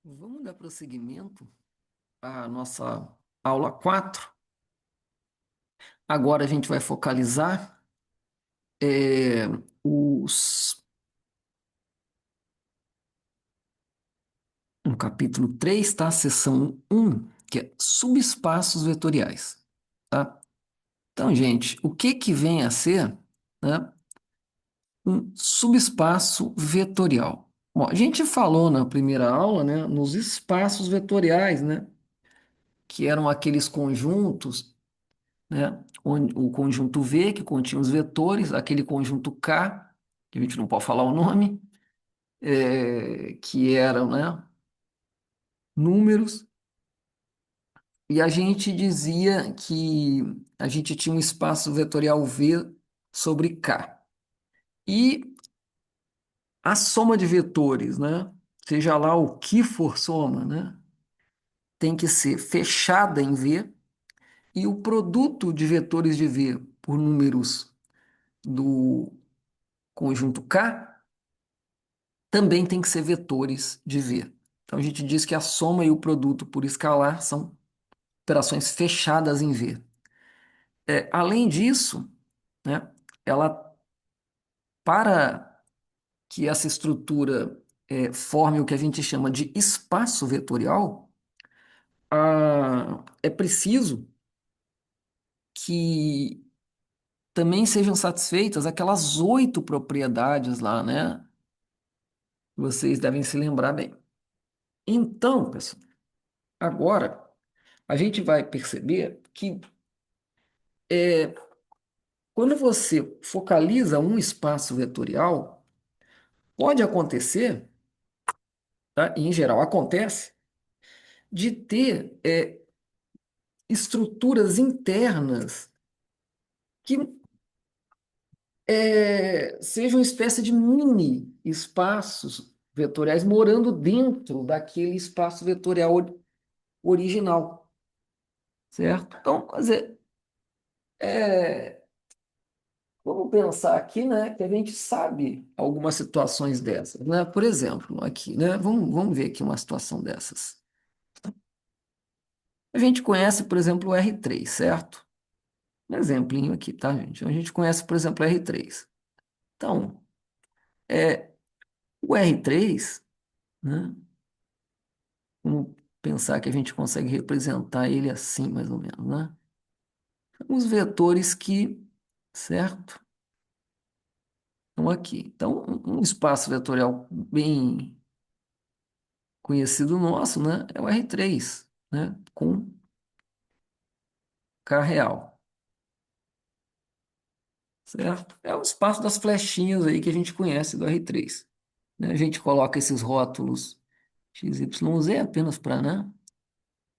Vamos dar prosseguimento à nossa aula 4. Agora a gente vai focalizar é, os, no capítulo 3, tá? Seção um, que é subespaços vetoriais, tá? Então, gente, o que que vem a ser, né, um subespaço vetorial? Bom, a gente falou na primeira aula, né, nos espaços vetoriais, né, que eram aqueles conjuntos, né? O conjunto V, que continha os vetores, aquele conjunto K, que a gente não pode falar o nome, que eram, né, números, e a gente dizia que a gente tinha um espaço vetorial V sobre K. E a soma de vetores, né, seja lá o que for soma, né, tem que ser fechada em V, e o produto de vetores de V por números do conjunto K também tem que ser vetores de V. Então a gente diz que a soma e o produto por escalar são operações fechadas em V. Além disso, né, ela, para que essa estrutura forme o que a gente chama de espaço vetorial, é preciso que também sejam satisfeitas aquelas 8 propriedades lá, né? Vocês devem se lembrar bem. Então, pessoal, agora a gente vai perceber que quando você focaliza um espaço vetorial, pode acontecer, tá? E em geral acontece, de ter estruturas internas que sejam uma espécie de mini espaços vetoriais morando dentro daquele espaço vetorial original, certo? Então, quer dizer, é, vamos pensar aqui, né, que a gente sabe algumas situações dessas, né? Por exemplo, aqui, né? Vamos ver aqui uma situação dessas. A gente conhece, por exemplo, o R3, certo? Um exemplinho aqui, tá, gente? A gente conhece, por exemplo, o R3. Então, é, o R3, né? Vamos pensar que a gente consegue representar ele assim, mais ou menos, né? Os vetores que, certo? Estão aqui. Então, um espaço vetorial bem conhecido nosso, né? É o R3, né? Com K real, certo? É o espaço das flechinhas aí que a gente conhece do R3, né? A gente coloca esses rótulos X, Y, Z apenas para, né,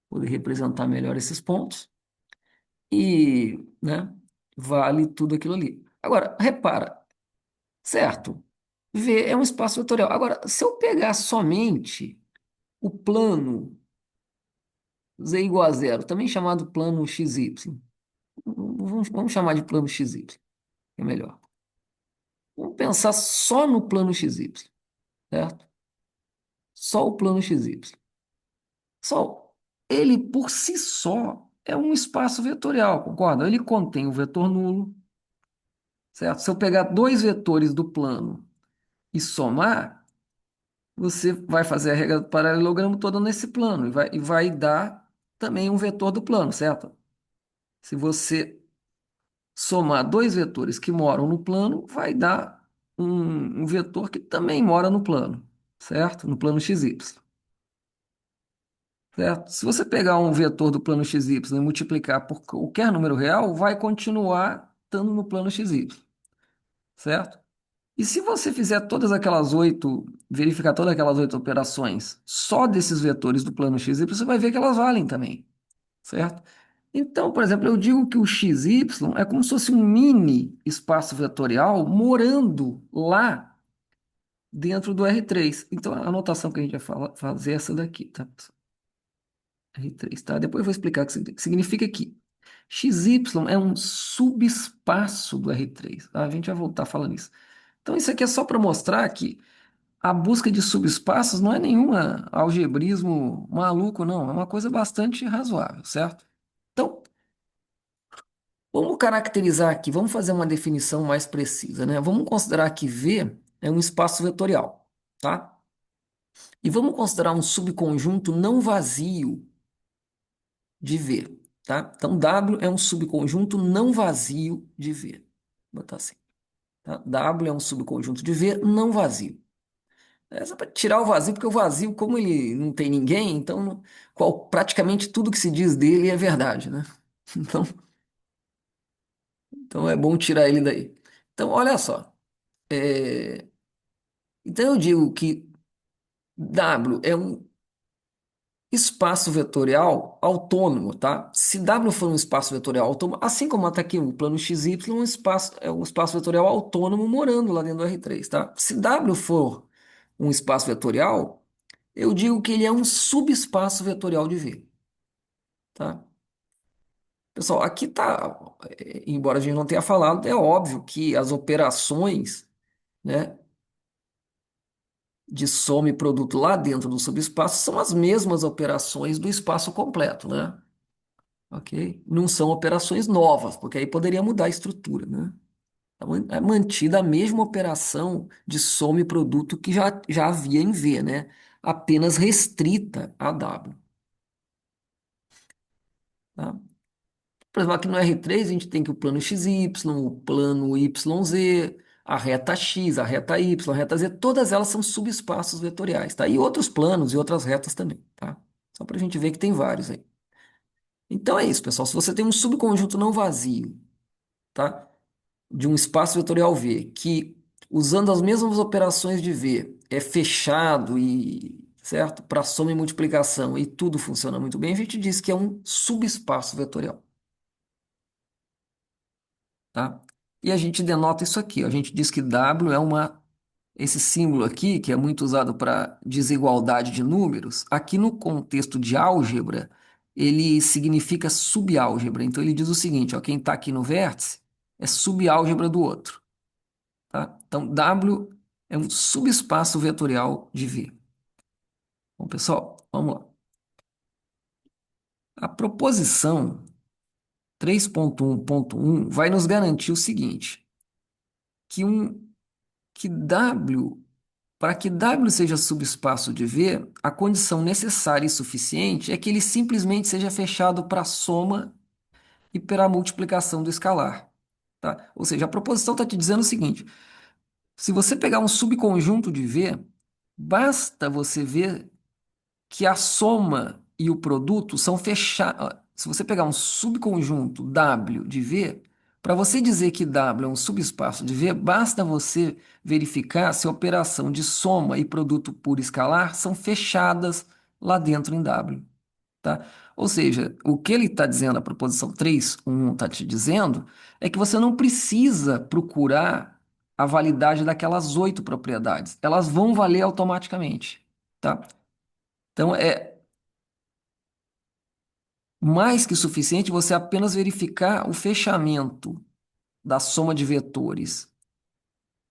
poder representar melhor esses pontos e, né, vale tudo aquilo ali. Agora, repara, certo? V é um espaço vetorial. Agora, se eu pegar somente o plano Z igual a zero, também chamado plano XY, vamos chamar de plano XY, é melhor. Vamos pensar só no plano XY, certo? Só o plano XY. Só ele por si só é um espaço vetorial, concorda? Ele contém o vetor nulo, certo? Se eu pegar dois vetores do plano e somar, você vai fazer a regra do paralelogramo toda nesse plano e vai dar também um vetor do plano, certo? Se você somar dois vetores que moram no plano, vai dar um vetor que também mora no plano, certo? No plano XY. Certo? Se você pegar um vetor do plano XY e multiplicar por qualquer número real, vai continuar estando no plano XY, certo? E se você fizer todas aquelas 8, verificar todas aquelas 8 operações só desses vetores do plano XY, você vai ver que elas valem também, certo? Então, por exemplo, eu digo que o XY é como se fosse um mini espaço vetorial morando lá dentro do R3. Então, a anotação que a gente vai fazer é essa daqui, tá? R3, tá? Depois eu vou explicar o que significa que XY é um subespaço do R3, tá? A gente vai voltar falando isso. Então, isso aqui é só para mostrar que a busca de subespaços não é nenhuma algebrismo maluco, não. É uma coisa bastante razoável, certo? Então, vamos caracterizar aqui, vamos fazer uma definição mais precisa, né? Vamos considerar que V é um espaço vetorial, tá? E vamos considerar um subconjunto não vazio de V, tá? Então, W é um subconjunto não vazio de V. Vou botar assim, tá? W é um subconjunto de V não vazio. É só para tirar o vazio, porque o vazio, como ele não tem ninguém, então praticamente tudo que se diz dele é verdade, né? Então, então é bom tirar ele daí. Então, olha só. é, Então eu digo que W é um espaço vetorial autônomo, tá? Se W for um espaço vetorial autônomo, assim como está aqui o plano XY, é um espaço vetorial autônomo morando lá dentro do R3, tá? Se W for um espaço vetorial, eu digo que ele é um subespaço vetorial de V, tá? Pessoal, aqui tá, embora a gente não tenha falado, é óbvio que as operações, né, de soma e produto lá dentro do subespaço são as mesmas operações do espaço completo, né? Ok? Não são operações novas, porque aí poderia mudar a estrutura, né? É mantida a mesma operação de soma e produto que já havia em V, né? Apenas restrita a W, tá? Por exemplo, aqui no R3 a gente tem que o plano XY, o plano YZ, a reta X, a reta Y, a reta Z, todas elas são subespaços vetoriais, tá? E outros planos e outras retas também, tá? Só para a gente ver que tem vários aí. Então é isso, pessoal. Se você tem um subconjunto não vazio, tá? De um espaço vetorial V, que usando as mesmas operações de V é fechado e certo? Para soma e multiplicação e tudo funciona muito bem, a gente diz que é um subespaço vetorial, tá? E a gente denota isso aqui, ó. A gente diz que W é esse símbolo aqui, que é muito usado para desigualdade de números, aqui no contexto de álgebra, ele significa subálgebra. Então ele diz o seguinte, ó, quem está aqui no vértice é subálgebra do outro, tá? Então W é um subespaço vetorial de V. Bom, pessoal, vamos lá. A proposição 3.1.1 vai nos garantir o seguinte, que um que W para que W seja subespaço de V, a condição necessária e suficiente é que ele simplesmente seja fechado para a soma e para a multiplicação do escalar, tá? Ou seja, a proposição está te dizendo o seguinte: se você pegar um subconjunto de V, basta você ver que a soma e o produto são fechados. Se você pegar um subconjunto W de V, para você dizer que W é um subespaço de V, basta você verificar se a operação de soma e produto por escalar são fechadas lá dentro em W, tá? Ou seja, o que ele está dizendo, a proposição 3.1 está te dizendo, é que você não precisa procurar a validade daquelas 8 propriedades. Elas vão valer automaticamente, tá? Então, é mais que suficiente você apenas verificar o fechamento da soma de vetores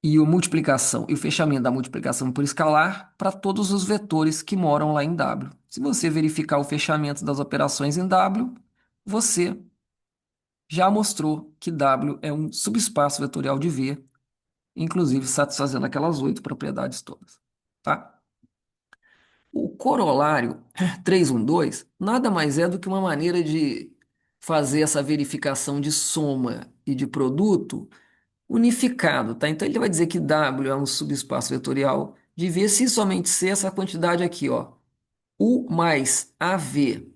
e a multiplicação e o fechamento da multiplicação por escalar para todos os vetores que moram lá em W. Se você verificar o fechamento das operações em W, você já mostrou que W é um subespaço vetorial de V, inclusive satisfazendo aquelas 8 propriedades todas, tá? O corolário 312 nada mais é do que uma maneira de fazer essa verificação de soma e de produto unificado, tá? Então ele vai dizer que W é um subespaço vetorial de V se somente C essa quantidade aqui, ó. U mais AV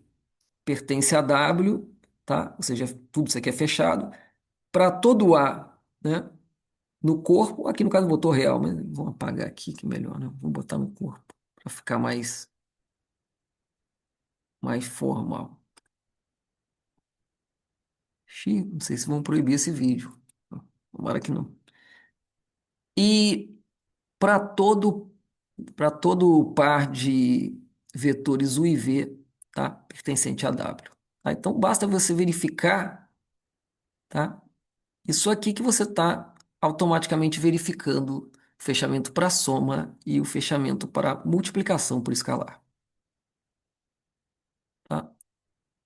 pertence a W, tá? Ou seja, tudo isso aqui é fechado. Para todo A, né? No corpo, aqui no caso botou real, mas vamos apagar aqui que é melhor, né? Vamos botar no corpo para ficar mais formal. Xiii, não sei se vão proibir esse vídeo. Tomara que não. E para todo par de vetores U e V, tá? Pertencente a W. Tá? Então basta você verificar, tá? Isso aqui que você está automaticamente verificando o fechamento para soma e o fechamento para multiplicação por escalar, tá?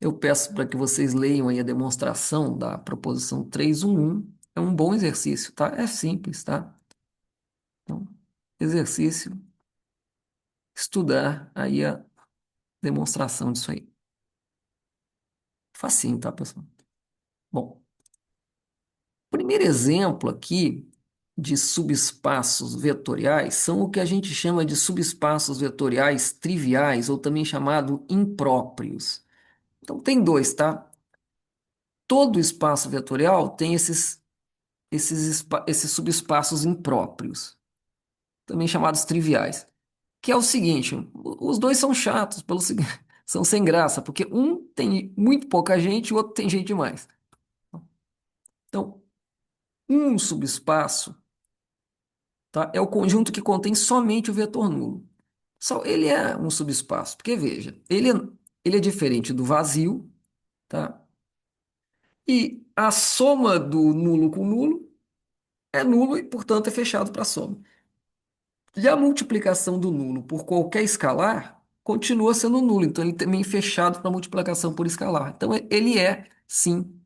Eu peço para que vocês leiam aí a demonstração da proposição 311. É um bom exercício, tá? É simples, tá? Então, exercício, estudar aí a demonstração disso aí. Facinho, tá, pessoal? Bom, primeiro exemplo aqui de subespaços vetoriais são o que a gente chama de subespaços vetoriais triviais, ou também chamado impróprios. Então, tem dois, tá? Todo espaço vetorial tem esses subespaços impróprios, também chamados triviais, que é o seguinte: os dois são chatos, são sem graça, porque um tem muito pouca gente e o outro tem gente demais. Então, um subespaço, tá, é o conjunto que contém somente o vetor nulo. Só ele é um subespaço, porque veja, ele é diferente do vazio, tá? E a soma do nulo com nulo é nulo e, portanto, é fechado para a soma. E a multiplicação do nulo por qualquer escalar continua sendo nulo, então ele também é fechado para multiplicação por escalar. Então ele é, sim,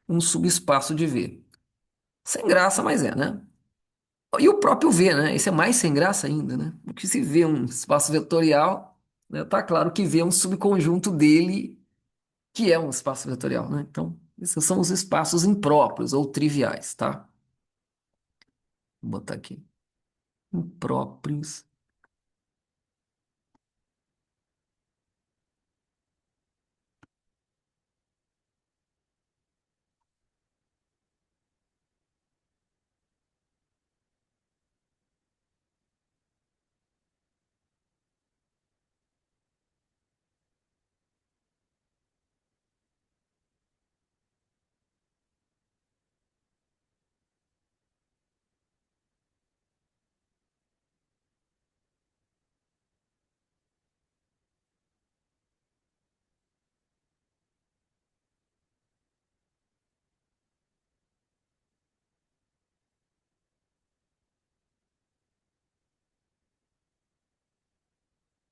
um subespaço de V. Sem graça, mas é, né? E o próprio V, né? Esse é mais sem graça ainda, né? Porque se V é um espaço vetorial, né, tá claro que V é um subconjunto dele, que é um espaço vetorial, né? Então, esses são os espaços impróprios ou triviais, tá? Vou botar aqui. Impróprios.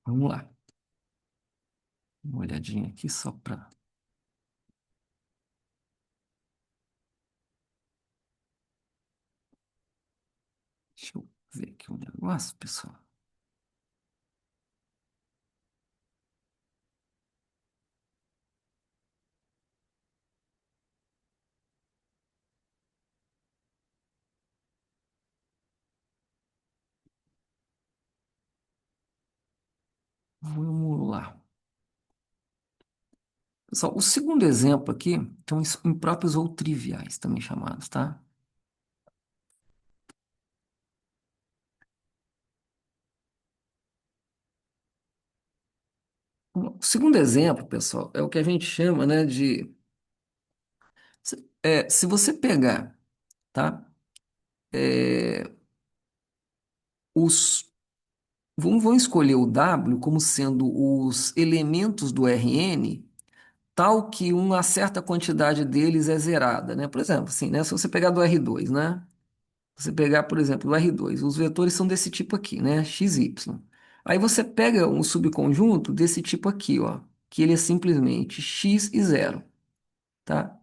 Vamos lá. Uma olhadinha aqui só para. Deixa eu ver aqui um negócio, pessoal. Vamos lá. Pessoal, o segundo exemplo aqui são impróprios ou triviais, também chamados, tá? O segundo exemplo, pessoal, é o que a gente chama, né, de... se você pegar, tá? É, os... vamos escolher o W como sendo os elementos do Rn, tal que uma certa quantidade deles é zerada, né? Por exemplo, assim, né? Se você pegar do R2, né? Você pegar, por exemplo, o R2, os vetores são desse tipo aqui, né? X, Y. Aí você pega um subconjunto desse tipo aqui, ó, que ele é simplesmente x e zero, tá?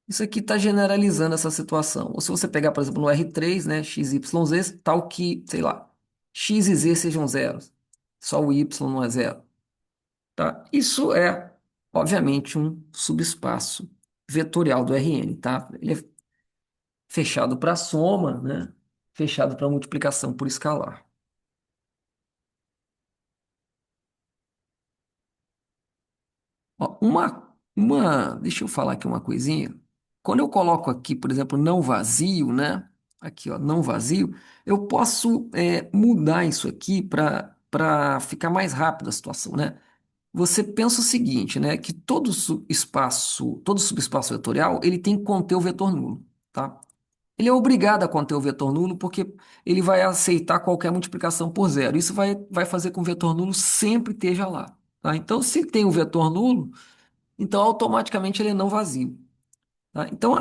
Isso aqui está generalizando essa situação. Ou se você pegar, por exemplo, no R3, né, x, y, z, tal que, sei lá, x e z sejam zeros. Só o y não é zero, tá? Isso é, obviamente, um subespaço vetorial do Rn, tá? Ele é fechado para soma, né? Fechado para multiplicação por escalar. Ó, deixa eu falar aqui uma coisinha. Quando eu coloco aqui, por exemplo, não vazio, né? Aqui, ó, não vazio, eu posso mudar isso aqui para ficar mais rápido a situação, né? Você pensa o seguinte, né? Que todo subespaço vetorial, ele tem que conter o vetor nulo, tá? Ele é obrigado a conter o vetor nulo porque ele vai aceitar qualquer multiplicação por zero. Isso vai fazer com que o vetor nulo sempre esteja lá, tá? Então, se tem o vetor nulo, então automaticamente ele é não vazio, tá? Então,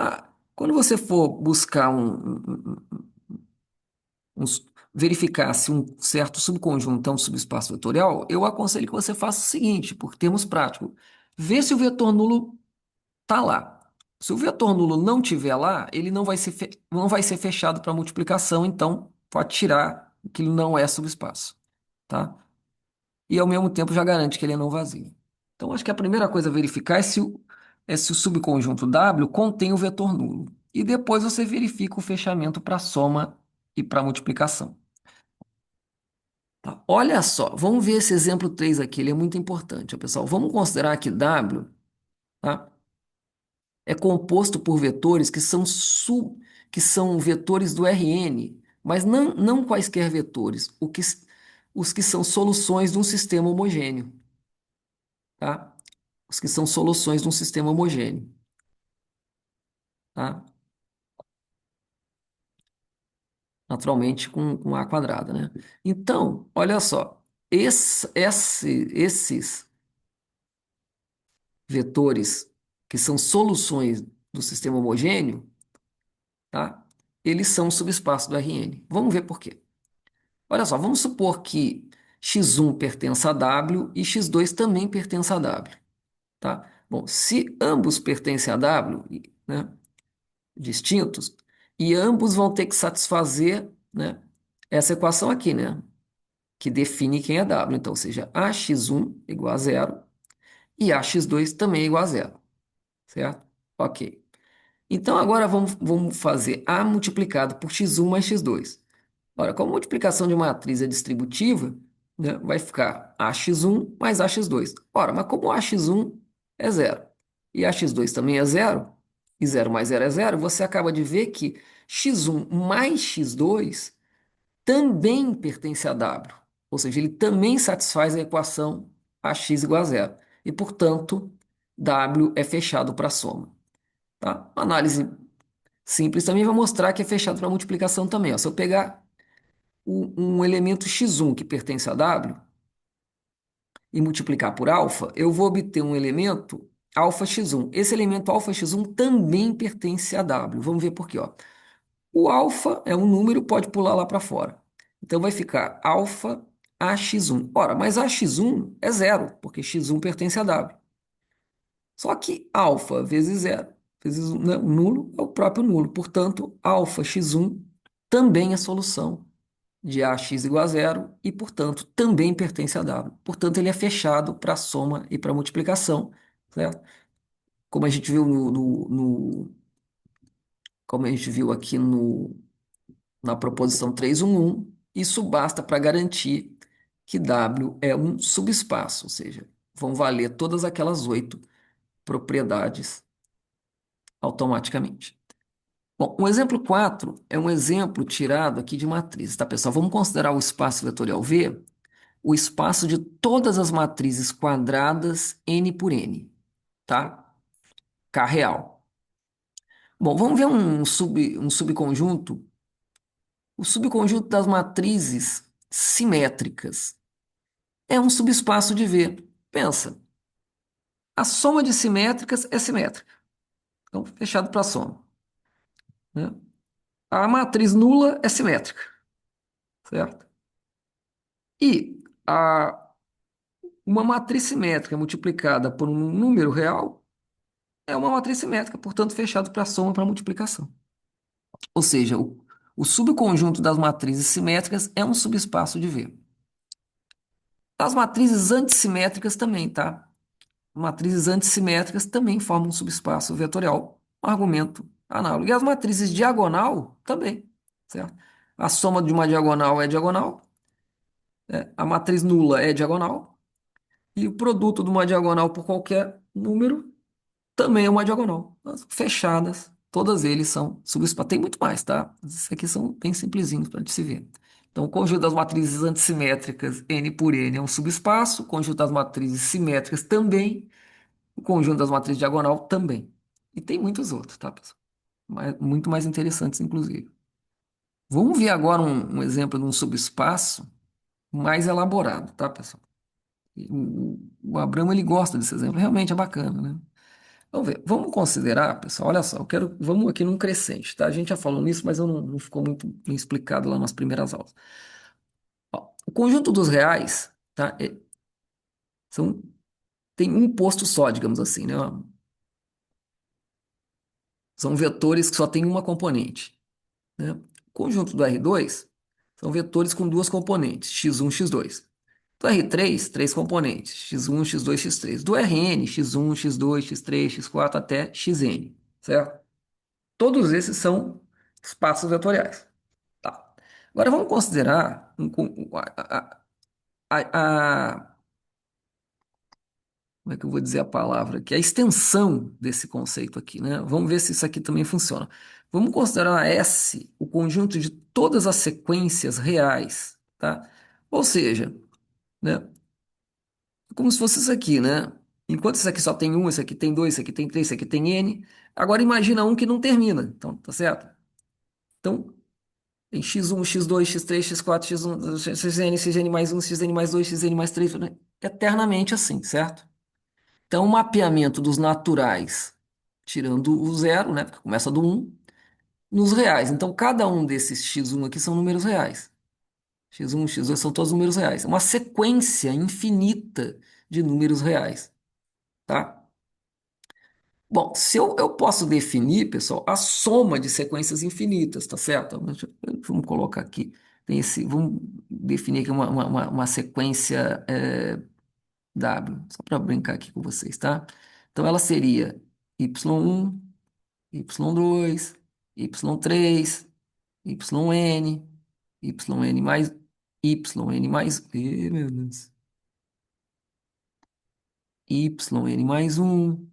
quando você for buscar verificar se um certo subconjunto é um subespaço vetorial, eu aconselho que você faça o seguinte, por termos práticos. Vê se o vetor nulo está lá. Se o vetor nulo não estiver lá, ele não vai ser fechado para multiplicação, então pode tirar que ele não é subespaço, tá? E ao mesmo tempo já garante que ele é não vazio. Então acho que a primeira coisa a verificar é se o subconjunto W contém o vetor nulo. E depois você verifica o fechamento para soma e para multiplicação. Tá? Olha só, vamos ver esse exemplo 3 aqui, ele é muito importante, ó, pessoal. Vamos considerar que W, tá, é composto por vetores que são vetores do Rn, mas não quaisquer vetores, os que são soluções de um sistema homogêneo, tá? Os que são soluções de um sistema homogêneo, tá? Naturalmente com A quadrada, né? Então, olha só, esses vetores que são soluções do sistema homogêneo, tá? Eles são subespaço do Rn. Vamos ver por quê. Olha só, vamos supor que x1 pertença a W e x2 também pertença a W, tá? Bom, se ambos pertencem a W, né, distintos, e ambos vão ter que satisfazer, né, essa equação aqui, né, que define quem é W. Então, ou seja, ax1 igual a zero e ax2 também é igual a zero, certo? Ok. Então, agora vamos fazer A multiplicado por x1 mais x2. Ora, como a multiplicação de matriz é distributiva, né, vai ficar ax1 mais ax2. Ora, mas como ax1 é zero e ax2 também é zero, e zero mais zero é zero, você acaba de ver que x1 mais x2 também pertence a W. Ou seja, ele também satisfaz a equação ax igual a zero. E, portanto, W é fechado para a soma. Tá? Uma análise simples também vai mostrar que é fechado para multiplicação também. Ó. Se eu pegar um elemento x1 que pertence a W e multiplicar por alfa, eu vou obter um elemento alfa x1. Esse elemento alfa x1 também pertence a W. Vamos ver por quê. Ó. O alfa é um número, pode pular lá para fora. Então vai ficar alfa ax1. Ora, mas ax1 é zero, porque x1 pertence a W. Só que alfa vezes zero, vezes né, o nulo é o próprio nulo. Portanto, alfa x1 também é solução de ax igual a zero e, portanto, também pertence a W. Portanto, ele é fechado para soma e para multiplicação, certo? Como a gente viu como a gente viu aqui na proposição 311, isso basta para garantir que W é um subespaço, ou seja, vão valer todas aquelas 8 propriedades automaticamente. Bom, o exemplo 4 é um exemplo tirado aqui de matrizes, tá, pessoal? Vamos considerar o espaço vetorial V o espaço de todas as matrizes quadradas n por n, tá? K real. Bom, vamos ver um subconjunto. O subconjunto das matrizes simétricas é um subespaço de V. Pensa, a soma de simétricas é simétrica. Então, fechado para a soma, né? A matriz nula é simétrica, certo? E uma matriz simétrica multiplicada por um número real é uma matriz simétrica, portanto, fechado para a soma para multiplicação. Ou seja, o subconjunto das matrizes simétricas é um subespaço de V. As matrizes antissimétricas também, tá? Matrizes antissimétricas também formam um subespaço vetorial, um argumento análogo. E as matrizes diagonal também, certo? A soma de uma diagonal é diagonal, a matriz nula é diagonal, e o produto de uma diagonal por qualquer número também é uma diagonal. As fechadas, todas eles são subespaços. Tem muito mais, tá? Esses aqui são bem simplesinhos para se ver. Então, o conjunto das matrizes antissimétricas N por N é um subespaço, o conjunto das matrizes simétricas também, o conjunto das matrizes diagonal também. E tem muitos outros, tá, pessoal? Muito mais interessantes, inclusive. Vamos ver agora um exemplo de um subespaço mais elaborado, tá, pessoal? O Abramo, ele gosta desse exemplo, realmente é bacana, né? Vamos ver. Vamos considerar, pessoal, olha só, vamos aqui num crescente, tá? A gente já falou nisso, mas eu não ficou muito bem explicado lá nas primeiras aulas. Ó, o conjunto dos reais, tá? São, tem um posto só, digamos assim, né? São vetores que só tem uma componente, né? O conjunto do R2 são vetores com duas componentes, x1, x2. Do R3, três componentes, x1, x2, x3. Do Rn, x1, x2, x3, x4 até xn, certo? Todos esses são espaços vetoriais. Tá. Agora vamos considerar a- como é que eu vou dizer a palavra aqui? A extensão desse conceito aqui, né? Vamos ver se isso aqui também funciona. Vamos considerar S o conjunto de todas as sequências reais, tá? Ou seja, né? Como se fosse isso aqui, né? Enquanto isso aqui só tem um, isso aqui tem dois, isso aqui tem três, isso aqui tem N. Agora imagina um que não termina. Então, tá certo? Então, tem x1, x2, x3, x4, x1, xn, xn mais um, xn mais 2, xn mais 3, né? Eternamente assim, certo? Então, o mapeamento dos naturais, tirando o zero, né? Porque começa do um, nos reais. Então, cada um desses x1 aqui são números reais. X1, x2 são todos números reais. É uma sequência infinita de números reais, tá? Bom, se eu posso definir, pessoal, a soma de sequências infinitas, tá certo? Vamos colocar aqui. Vamos definir aqui uma sequência W, só para brincar aqui com vocês, tá? Então ela seria y1, y2, y3, yn, yn mais, meu Deus, yn mais um.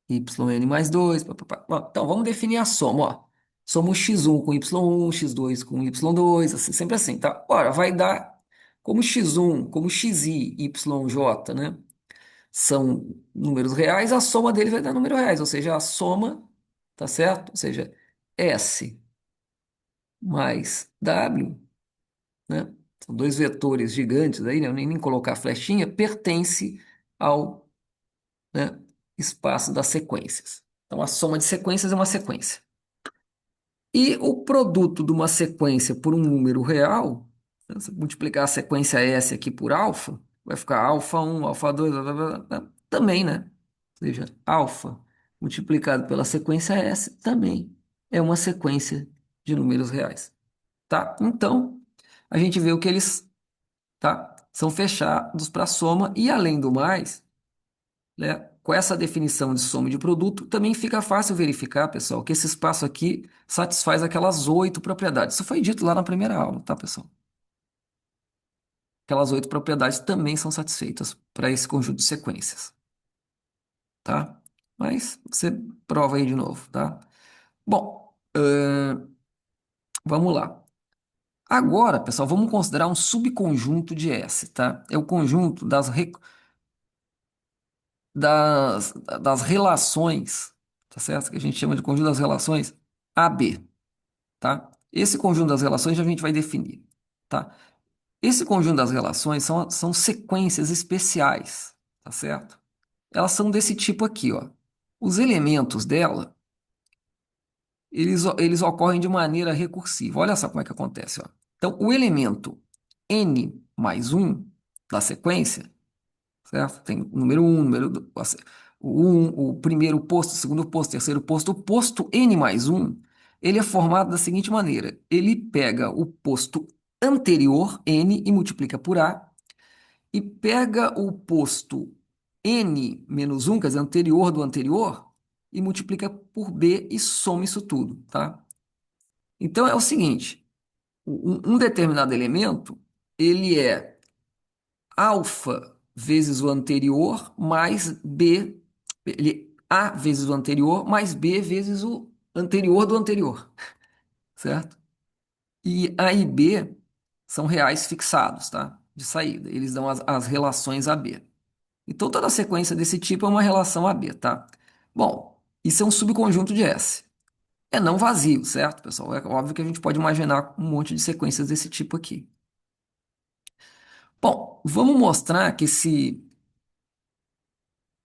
YN mais 2. Então, vamos definir a soma, ó. Soma o x1 com y1, x2 com y2, assim, sempre assim, tá? Ora, vai dar como x1, como xi, yj, né? São números reais, a soma deles vai dar números reais, ou seja, a soma, tá certo? Ou seja, S mais W, né? São dois vetores gigantes aí, né? Eu nem colocar flechinha, pertence ao, né, espaço das sequências. Então, a soma de sequências é uma sequência. E o produto de uma sequência por um número real, né, se multiplicar a sequência S aqui por alfa, vai ficar alfa 1, alfa 2, blá, blá, blá, blá, também, né? Ou seja, alfa multiplicado pela sequência S também é uma sequência de números reais, tá? Então, a gente vê o que eles, tá? São fechados para soma e, além do mais, né? Com essa definição de soma de produto, também fica fácil verificar, pessoal, que esse espaço aqui satisfaz aquelas oito propriedades. Isso foi dito lá na primeira aula, tá, pessoal? Aquelas oito propriedades também são satisfeitas para esse conjunto de sequências, tá? Mas você prova aí de novo, tá? Bom, vamos lá. Agora, pessoal, vamos considerar um subconjunto de S, tá? É o conjunto das, das relações, tá certo? Que a gente chama de conjunto das relações AB. Tá? Esse conjunto das relações a gente vai definir, tá? Esse conjunto das relações são sequências especiais, tá certo? Elas são desse tipo aqui, ó. Os elementos dela, eles ocorrem de maneira recursiva. Olha só como é que acontece, ó. Então, o elemento n mais um da sequência, certo? Tem o número um, o 1, o primeiro posto, o segundo posto, o terceiro posto. O posto n mais um, ele é formado da seguinte maneira: ele pega o posto anterior, n, e multiplica por a, e pega o posto n menos um, quer dizer, anterior do anterior, e multiplica por b e soma isso tudo, tá? Então é o seguinte: um determinado elemento, ele é alfa vezes o anterior mais b, a vezes o anterior mais b vezes o anterior do anterior, certo? E a e b são reais fixados, tá? De saída. Eles dão as relações AB. Então toda sequência desse tipo é uma relação AB, tá? Bom, isso é um subconjunto de S. É não vazio, certo, pessoal? É óbvio que a gente pode imaginar um monte de sequências desse tipo aqui. Bom, vamos mostrar que esse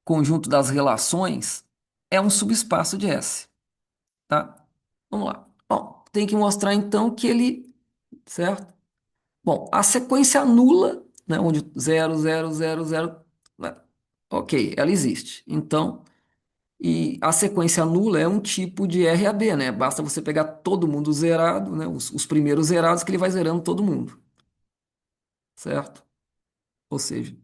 conjunto das relações é um subespaço de S, tá? Vamos lá. Bom, tem que mostrar então que ele, certo? Bom, a sequência nula, né, onde 0, 0, 0, 0, né, ok, ela existe. Então, e a sequência nula é um tipo de RAB, né? Basta você pegar todo mundo zerado, né, os primeiros zerados que ele vai zerando todo mundo, certo? Ou seja,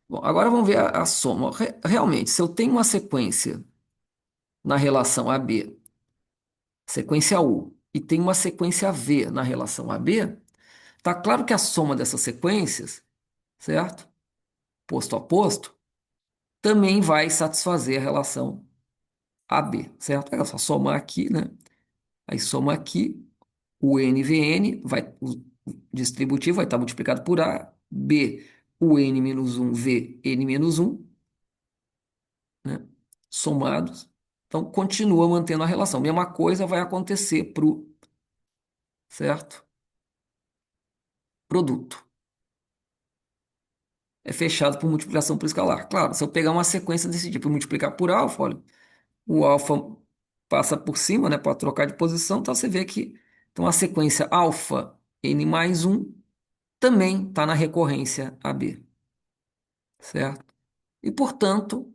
bom, agora vamos ver a soma. Realmente, se eu tenho uma sequência na relação AB, sequência U, e tenho uma sequência V na relação AB, tá claro que a soma dessas sequências, certo? Posto a posto, também vai satisfazer a relação AB, certo? É só somar aqui, né? Aí soma aqui, o NVN, o distributivo vai estar multiplicado por A, B, o N menos um V, N menos um, né? Somados. Então, continua mantendo a relação. Mesma coisa vai acontecer para o, certo? Produto. É fechado por multiplicação por escalar. Claro, se eu pegar uma sequência desse tipo e multiplicar por alfa, olha, o alfa passa por cima, né, para trocar de posição, então você vê que então a sequência alfa n mais um também está na recorrência AB, certo? E, portanto,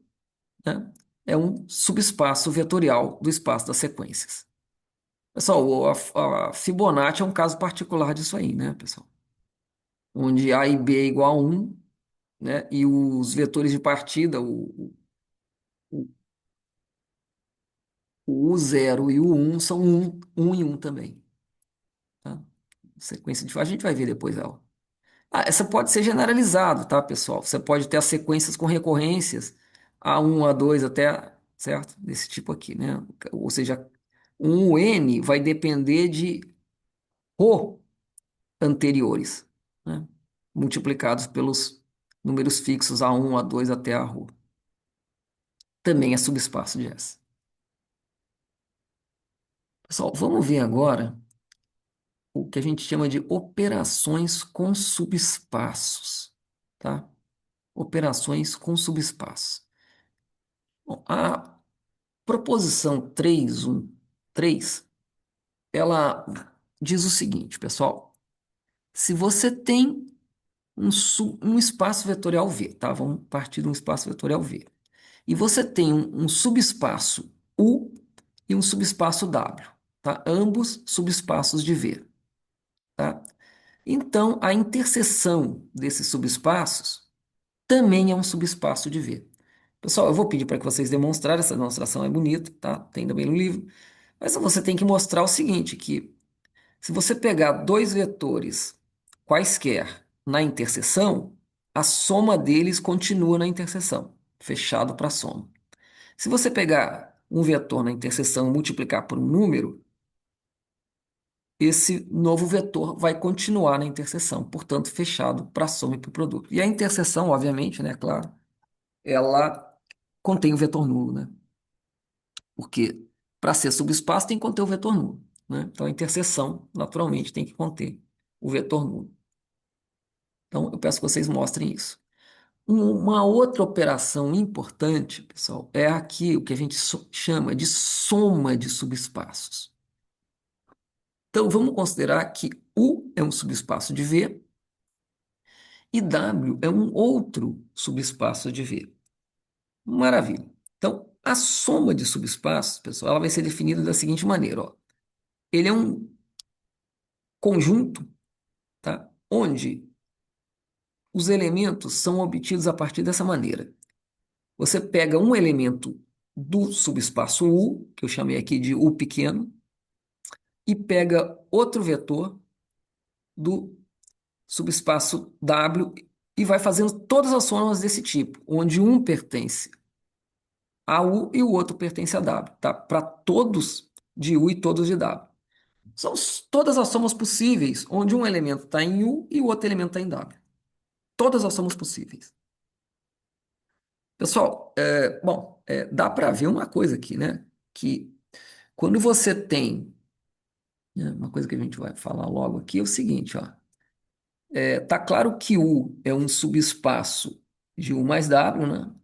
né, é um subespaço vetorial do espaço das sequências. Pessoal, a Fibonacci é um caso particular disso aí, né, pessoal? Onde A e B é igual a 1, né, e os vetores de partida, o, o U0 e o 1 são um e um também, tá? Sequência de... A gente vai ver depois ela. Ah, essa pode ser generalizado, tá, pessoal? Você pode ter as sequências com recorrências A1, A2 até, certo? Desse tipo aqui, né? Ou seja, um N vai depender de ρ anteriores, né? Multiplicados pelos números fixos A1, A2 até a ρ. Também é subespaço de S. Pessoal, vamos ver agora o que a gente chama de operações com subespaços, tá? Operações com subespaços. Bom, a proposição 313, ela diz o seguinte, pessoal: se você tem um espaço vetorial V, tá? Vamos partir de um espaço vetorial V. E você tem um subespaço U e um subespaço W, tá? Ambos subespaços de V, tá? Então, a interseção desses subespaços também é um subespaço de V. Pessoal, eu vou pedir para que vocês demonstrarem, essa demonstração é bonita, tá? Tem também no livro. Mas você tem que mostrar o seguinte, que se você pegar dois vetores quaisquer na interseção, a soma deles continua na interseção, fechado para a soma. Se você pegar um vetor na interseção e multiplicar por um número, esse novo vetor vai continuar na interseção, portanto, fechado para a soma e para o produto. E a interseção, obviamente, né, claro, ela contém o vetor nulo, né? Porque para ser subespaço tem que conter o vetor nulo, né? Então a interseção, naturalmente, tem que conter o vetor nulo. Então eu peço que vocês mostrem isso. Uma outra operação importante, pessoal, é aqui o que a gente chama de soma de subespaços. Então vamos considerar que U é um subespaço de V e W é um outro subespaço de V. Maravilha. Então, a soma de subespaços, pessoal, ela vai ser definida da seguinte maneira, ó. Ele é um conjunto, tá? Onde os elementos são obtidos a partir dessa maneira. Você pega um elemento do subespaço U, que eu chamei aqui de U pequeno, e pega outro vetor do subespaço W e vai fazendo todas as somas desse tipo, onde um pertence a U e o outro pertence a W, tá? Para todos de U e todos de W. São todas as somas possíveis, onde um elemento está em U e o outro elemento está em W. Todas as somas possíveis. Pessoal, bom, dá para ver uma coisa aqui, né? Que quando você tem, né, uma coisa que a gente vai falar logo aqui é o seguinte, ó. Tá claro que U é um subespaço de U mais W, né?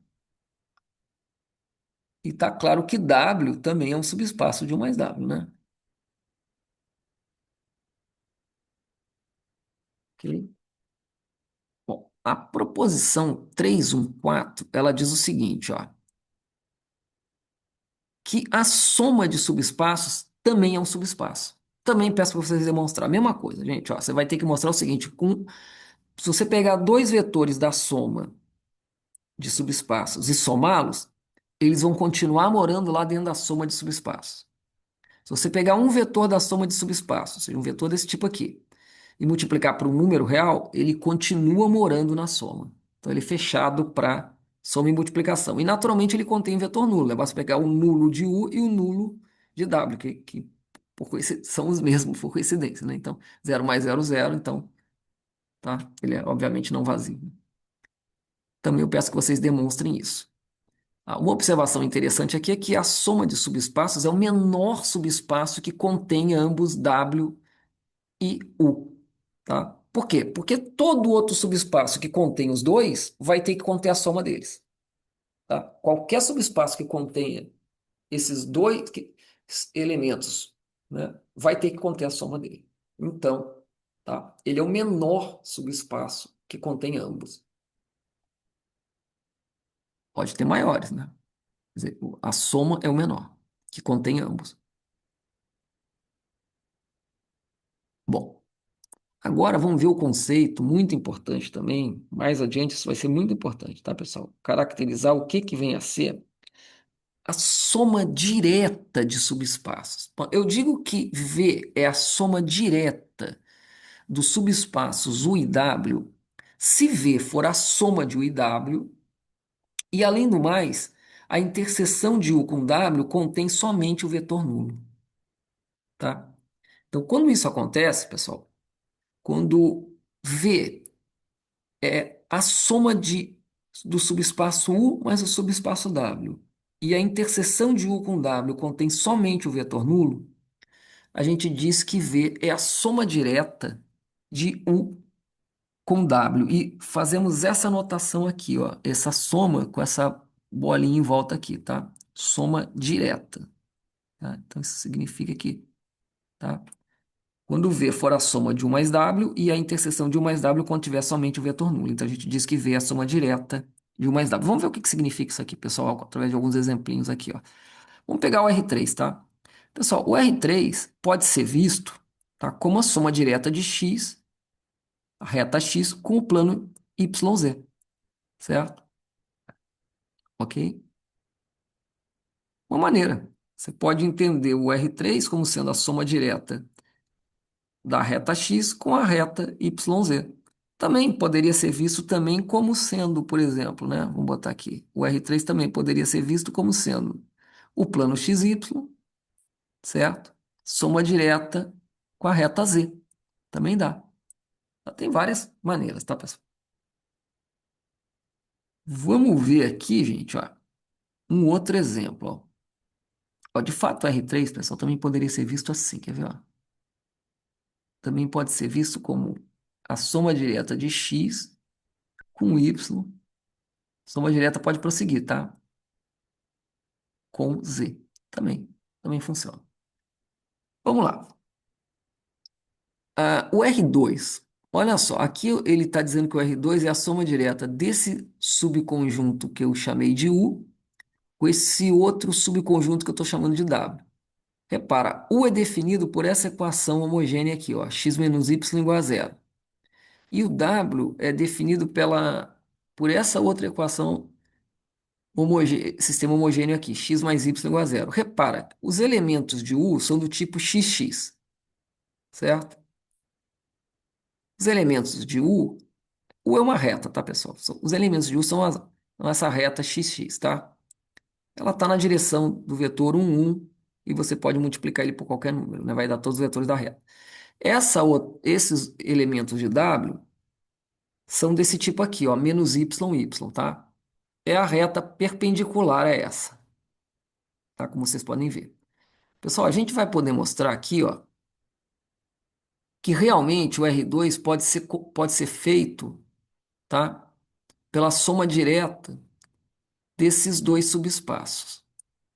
E tá claro que W também é um subespaço de um mais W, né? Ok? Bom, a proposição 314 ela diz o seguinte, ó, que a soma de subespaços também é um subespaço. Também peço para vocês demonstrar a mesma coisa, gente, ó, você vai ter que mostrar o seguinte, se você pegar dois vetores da soma de subespaços e somá-los, eles vão continuar morando lá dentro da soma de subespaços. Se você pegar um vetor da soma de subespaços, ou seja, um vetor desse tipo aqui, e multiplicar por um número real, ele continua morando na soma. Então ele é fechado para soma e multiplicação. E naturalmente ele contém vetor nulo. Né? Basta pegar o nulo de U e o nulo de W, que são os mesmos por coincidência. Né? Então, zero mais zero, zero. Então, tá? Ele é obviamente não vazio. Também eu peço que vocês demonstrem isso. Uma observação interessante aqui é que a soma de subespaços é o menor subespaço que contém ambos W e U, tá? Por quê? Porque todo outro subespaço que contém os dois vai ter que conter a soma deles, tá? Qualquer subespaço que contenha esses dois elementos, né, vai ter que conter a soma dele. Então, tá? Ele é o menor subespaço que contém ambos. Pode ter maiores, né? Quer dizer, a soma é o menor, que contém ambos. Bom, agora vamos ver o conceito, muito importante também. Mais adiante isso vai ser muito importante, tá, pessoal? Caracterizar o que vem a ser a soma direta de subespaços. Bom, eu digo que V é a soma direta dos subespaços U e W, se V for a soma de U e W, e além do mais, a interseção de U com W contém somente o vetor nulo, tá? Então, quando isso acontece, pessoal, quando V é a soma do subespaço U mais o subespaço W. E a interseção de U com W contém somente o vetor nulo. A gente diz que V é a soma direta de U com W. E fazemos essa notação aqui, ó, essa soma com essa bolinha em volta aqui, tá? Soma direta. Tá? Então isso significa que, tá? Quando V for a soma de 1 mais W e a interseção de 1 mais W quando tiver somente o vetor nulo. Então a gente diz que V é a soma direta de 1 mais W. Vamos ver o que significa isso aqui, pessoal, através de alguns exemplinhos aqui, ó. Vamos pegar o R3, tá? Pessoal, o R3 pode ser visto, tá, como a soma direta de x, a reta x, com o plano YZ, certo? Ok? Uma maneira. Você pode entender o R3 como sendo a soma direta da reta x com a reta YZ. Também poderia ser visto também como sendo, por exemplo, né? Vamos botar aqui. O R3 também poderia ser visto como sendo o plano XY, certo? Soma direta com a reta Z. Também dá. Tem várias maneiras, tá, pessoal? Vamos ver aqui, gente, ó, um outro exemplo, ó. Ó, de fato, o R3, pessoal, também poderia ser visto assim, quer ver, ó? Também pode ser visto como a soma direta de x com y. Soma direta pode prosseguir, tá? Com z. Também funciona. Vamos lá. O R2. Olha só, aqui ele está dizendo que o R2 é a soma direta desse subconjunto que eu chamei de U com esse outro subconjunto que eu estou chamando de W. Repara, U é definido por essa equação homogênea aqui, ó, x menos y igual a zero. E o W é definido por essa outra equação, sistema homogêneo aqui, x mais y igual a zero. Repara, os elementos de U são do tipo XX, certo? Os elementos de U é uma reta, tá, pessoal? Os elementos de U são essa reta XX, tá? Ela está na direção do vetor 1, 1, e você pode multiplicar ele por qualquer número, né? Vai dar todos os vetores da reta. Esses elementos de W são desse tipo aqui, ó, menos y, y, tá? É a reta perpendicular a essa, tá? Como vocês podem ver. Pessoal, a gente vai poder mostrar aqui, ó, que realmente o R2 pode ser feito, tá? Pela soma direta desses dois subespaços.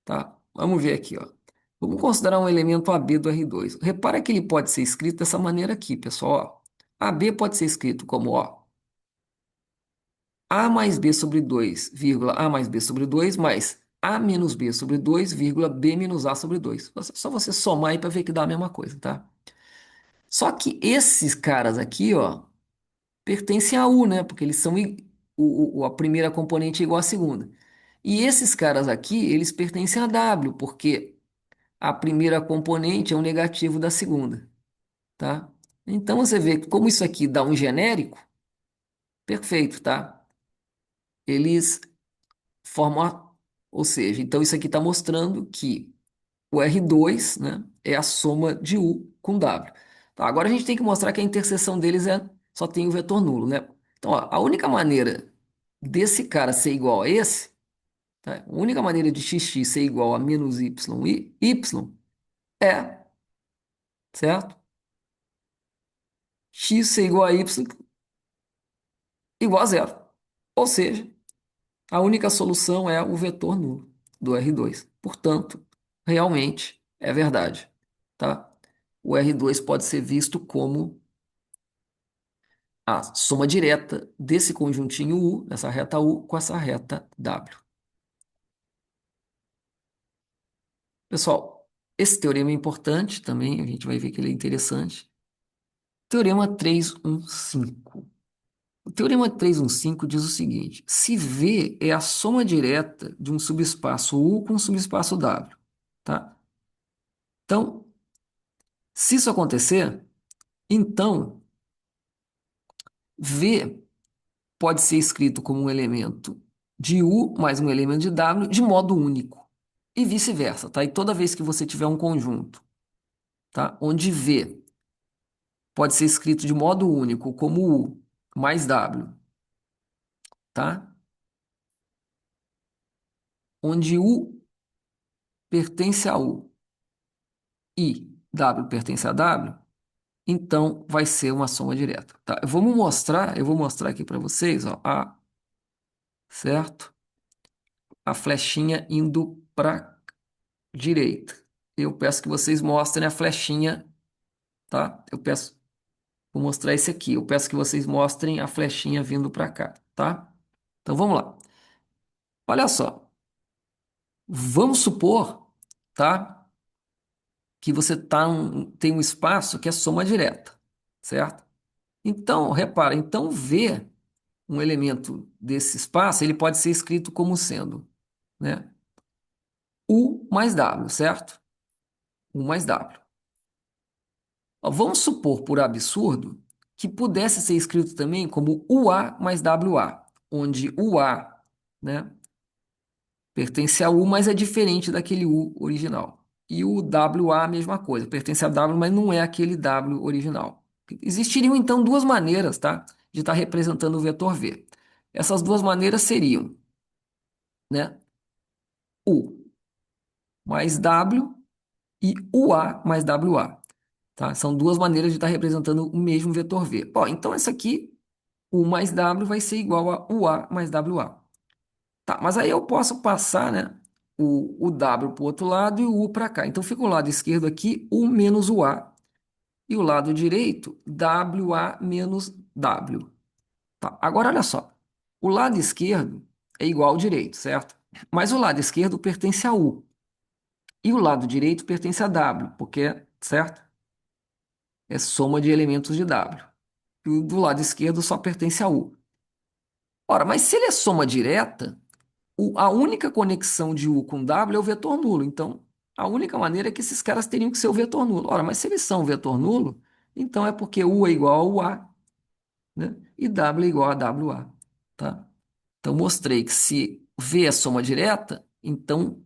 tá? Vamos ver aqui, ó. Vamos considerar um elemento AB do R2. Repara que ele pode ser escrito dessa maneira aqui, pessoal, ó. AB pode ser escrito como, ó, A mais B sobre 2, vírgula, A mais B sobre 2, mais A menos B sobre 2, vírgula, B menos A sobre 2. Só você somar aí para ver que dá a mesma coisa, tá? Só que esses caras aqui, ó, pertencem a U, né? Porque eles são a primeira componente é igual à segunda. E esses caras aqui, eles pertencem a W, porque a primeira componente é um negativo da segunda, tá? Então você vê que como isso aqui dá um genérico, perfeito, tá? Eles formam, ou seja, então isso aqui está mostrando que o R2, né, é a soma de U com W. Tá, agora a gente tem que mostrar que a interseção deles só tem o vetor nulo, né? Então, ó, a única maneira desse cara ser igual a esse, tá? A única maneira de xx ser igual a menos y é, certo? X ser igual a y igual a zero. Ou seja, a única solução é o vetor nulo do R2. Portanto, realmente é verdade, tá? O R2 pode ser visto como a soma direta desse conjuntinho U, dessa reta U, com essa reta W. Pessoal, esse teorema é importante também, a gente vai ver que ele é interessante. Teorema 315. O teorema 315 diz o seguinte: se V é a soma direta de um subespaço U com um subespaço W, tá? Então, se isso acontecer, então V pode ser escrito como um elemento de U mais um elemento de W de modo único. E vice-versa, tá? E toda vez que você tiver um conjunto, tá? Onde V pode ser escrito de modo único como U mais W, tá? Onde U pertence a U e W pertence a W, então vai ser uma soma direta, tá? Eu vou mostrar aqui para vocês, ó, certo? A flechinha indo para direita. Eu peço que vocês mostrem a flechinha, tá? Vou mostrar esse aqui. Eu peço que vocês mostrem a flechinha vindo para cá, tá? Então vamos lá. Olha só. Vamos supor, tá? Que você tem um espaço que é soma direta, certo? Então, repara, então V, um elemento desse espaço, ele pode ser escrito como sendo, né? U mais W, certo? U mais W. Ó, vamos supor, por absurdo, que pudesse ser escrito também como UA mais WA, onde UA, né, pertence a U, mas é diferente daquele U original. E o WA, a mesma coisa, pertence a W, mas não é aquele W original. Existiriam, então, duas maneiras, tá, de estar representando o vetor V. Essas duas maneiras seriam, né, U mais W e UA mais WA. Tá? São duas maneiras de estar representando o mesmo vetor V. Bom, então essa aqui, U mais W vai ser igual a UA mais WA. Tá, mas aí eu posso passar, né, o W para o outro lado e o U para cá. Então fica o lado esquerdo aqui, U menos UA. E o lado direito, WA menos W. Tá, agora olha só. O lado esquerdo é igual ao direito, certo? Mas o lado esquerdo pertence a U. E o lado direito pertence a W, porque, certo? É soma de elementos de W. E o do lado esquerdo só pertence a U. Ora, mas se ele é soma direta, a única conexão de U com W é o vetor nulo. Então, a única maneira é que esses caras teriam que ser o vetor nulo. Ora, mas se eles são o vetor nulo, então é porque U é igual ao A, né? E W é igual a WA, tá? Então, mostrei que se V é soma direta, então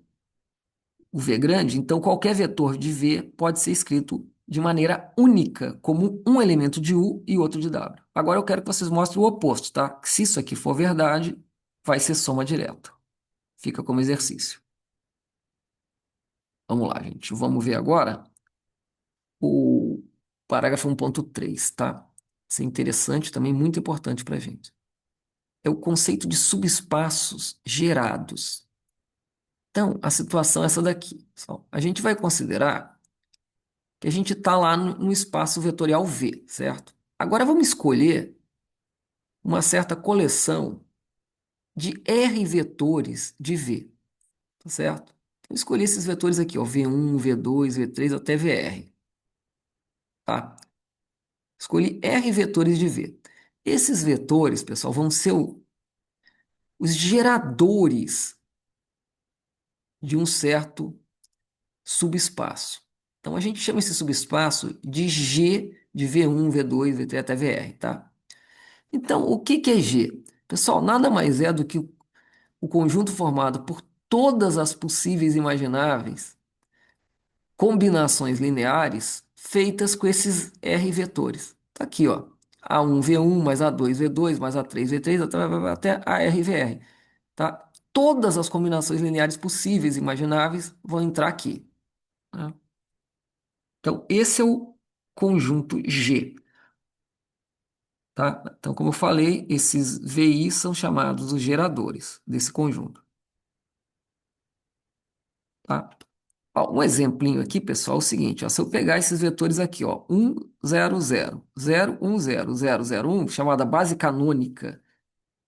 o V grande, então qualquer vetor de V pode ser escrito de maneira única, como um elemento de U e outro de W. Agora eu quero que vocês mostrem o oposto, tá? Que se isso aqui for verdade, vai ser soma direta. Fica como exercício. Vamos lá, gente. Vamos ver agora o parágrafo 1.3, tá? Isso é interessante também, muito importante para a gente. É o conceito de subespaços gerados. Então, a situação é essa daqui, pessoal. A gente vai considerar que a gente está lá no espaço vetorial V, certo? Agora vamos escolher uma certa coleção de R vetores de V, tá certo? Então, eu escolhi esses vetores aqui, ó, V1, V2, V3 até VR, tá? Escolhi R vetores de V. Esses vetores, pessoal, vão ser os geradores de um certo subespaço. Então, a gente chama esse subespaço de G de V1, V2, V3 até VR, tá? Então, o que que é G? Pessoal, nada mais é do que o conjunto formado por todas as possíveis e imagináveis combinações lineares feitas com esses R vetores. Tá aqui, ó. A1 V1 mais A2 V2 mais A3 V3 até a RVR, tá? Todas as combinações lineares possíveis e imagináveis vão entrar aqui, né? Então, esse é o conjunto G, tá? Então, como eu falei, esses VI são chamados os geradores desse conjunto, tá? Ó, um exemplinho aqui, pessoal, é o seguinte, ó, se eu pegar esses vetores aqui, ó, 1, 0, 0, 0, 1, 0, 0, 0, 1, chamada base canônica,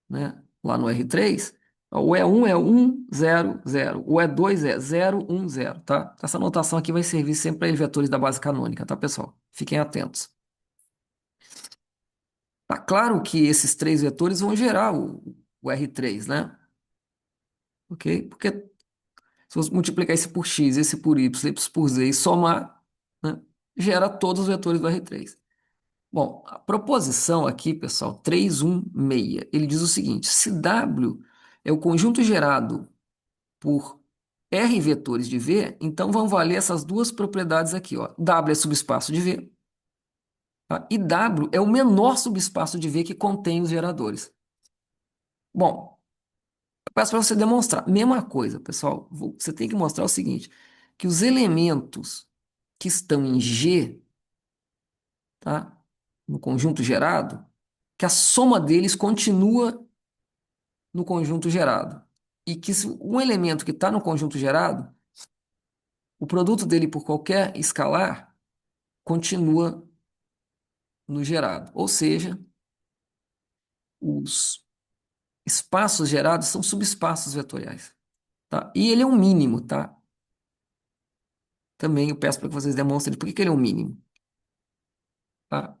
né, lá no R3, ó, o E1 é 1, 0, 0, o E2 é 0, 1, 0, tá? Essa notação aqui vai servir sempre para vetores da base canônica, tá, pessoal? Fiquem atentos. Tá claro que esses três vetores vão gerar o R3, né? Ok? Porque se você multiplicar esse por x, esse por y, esse por z e somar, né, gera todos os vetores do R3. Bom, a proposição aqui, pessoal, 316, ele diz o seguinte: se W é o conjunto gerado por R vetores de V, então vão valer essas duas propriedades aqui, ó. W é subespaço de V, tá? E W é o menor subespaço de V que contém os geradores. Bom, eu peço para você demonstrar. Mesma coisa, pessoal. Você tem que mostrar o seguinte, que os elementos que estão em G, tá? No conjunto gerado, que a soma deles continua no conjunto gerado. E que se um elemento que está no conjunto gerado, o produto dele por qualquer escalar continua no gerado. Ou seja, os espaços gerados são subespaços vetoriais, tá? E ele é um mínimo, tá? Também eu peço para que vocês demonstrem por que que ele é um mínimo, tá?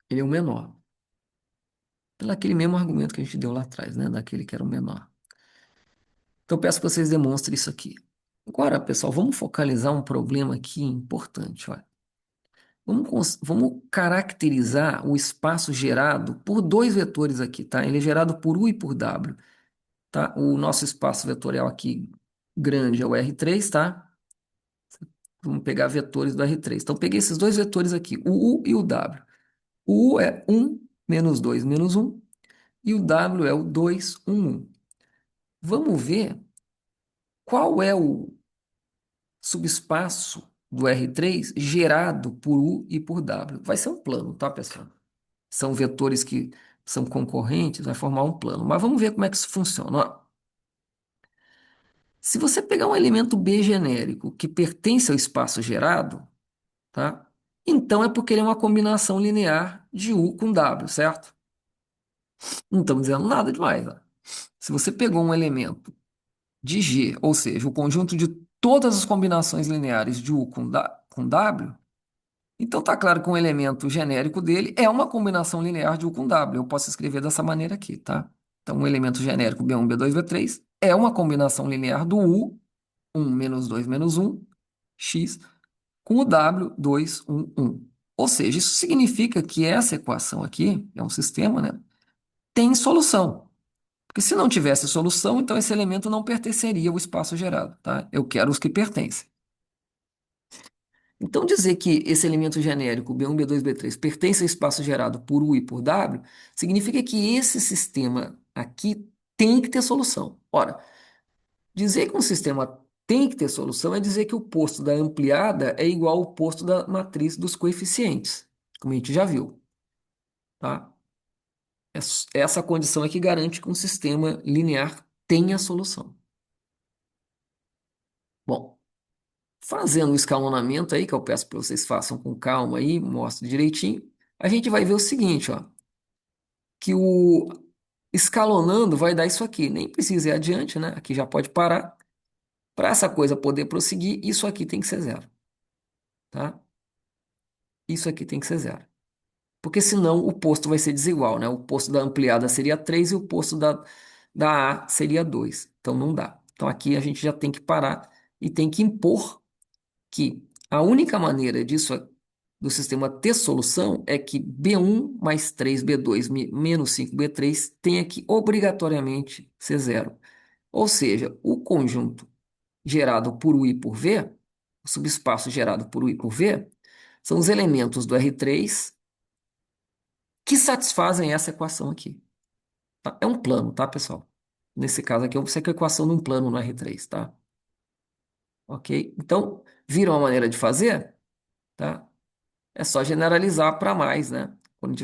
Ele é o menor. Pelo aquele mesmo argumento que a gente deu lá atrás, né? Daquele que era o menor. Então, eu peço que vocês demonstrem isso aqui. Agora, pessoal, vamos focalizar um problema aqui importante, olha. Vamos caracterizar o espaço gerado por dois vetores aqui, tá? Ele é gerado por U e por W, tá? O nosso espaço vetorial aqui grande é o R3, tá? Vamos pegar vetores do R3. Então, peguei esses dois vetores aqui, o U e o W. O U é 1 menos 2 menos 1 e o W é o 2, 1, 1. Vamos ver qual é o subespaço do R3 gerado por U e por W. Vai ser um plano, tá, pessoal? São vetores que são concorrentes, vai formar um plano. Mas vamos ver como é que isso funciona. Ó, se você pegar um elemento B genérico que pertence ao espaço gerado, tá? Então é porque ele é uma combinação linear de U com W, certo? Não estamos dizendo nada demais, ó. Se você pegou um elemento de G, ou seja, o conjunto de todas as combinações lineares de U com W, então tá claro que um elemento genérico dele é uma combinação linear de U com W. Eu posso escrever dessa maneira aqui, tá? Então, um elemento genérico B1, B2, B3 é uma combinação linear do U, 1 menos 2 menos 1, x, com o W, 2, 1, 1. Ou seja, isso significa que essa equação aqui, é um sistema, né, tem solução. Porque se não tivesse solução, então esse elemento não pertenceria ao espaço gerado, tá? Eu quero os que pertencem. Então, dizer que esse elemento genérico B1, B2, B3 pertence ao espaço gerado por U e por W, significa que esse sistema aqui tem que ter solução. Ora, dizer que um sistema tem que ter solução é dizer que o posto da ampliada é igual ao posto da matriz dos coeficientes, como a gente já viu, tá? Essa condição é que garante que um sistema linear tenha solução. Bom, fazendo o escalonamento aí, que eu peço para vocês façam com calma aí, mostro direitinho, a gente vai ver o seguinte, ó, que o escalonando vai dar isso aqui. Nem precisa ir adiante, né? Aqui já pode parar. Para essa coisa poder prosseguir, isso aqui tem que ser zero, tá? Isso aqui tem que ser zero. Porque senão o posto vai ser desigual, né? O posto da ampliada seria 3 e o posto da A seria 2. Então não dá. Então aqui a gente já tem que parar e tem que impor que a única maneira do sistema ter solução é que B1 mais 3B2 menos 5B3 tenha que obrigatoriamente ser zero. Ou seja, o conjunto gerado por U e por V, o subespaço gerado por U e por V, são os elementos do R3 que satisfazem essa equação aqui. Tá? É um plano, tá, pessoal? Nesse caso aqui, eu sei que a equação de um plano no R3, tá? Ok? Então, viram a maneira de fazer? Tá? É só generalizar para mais, né? Quando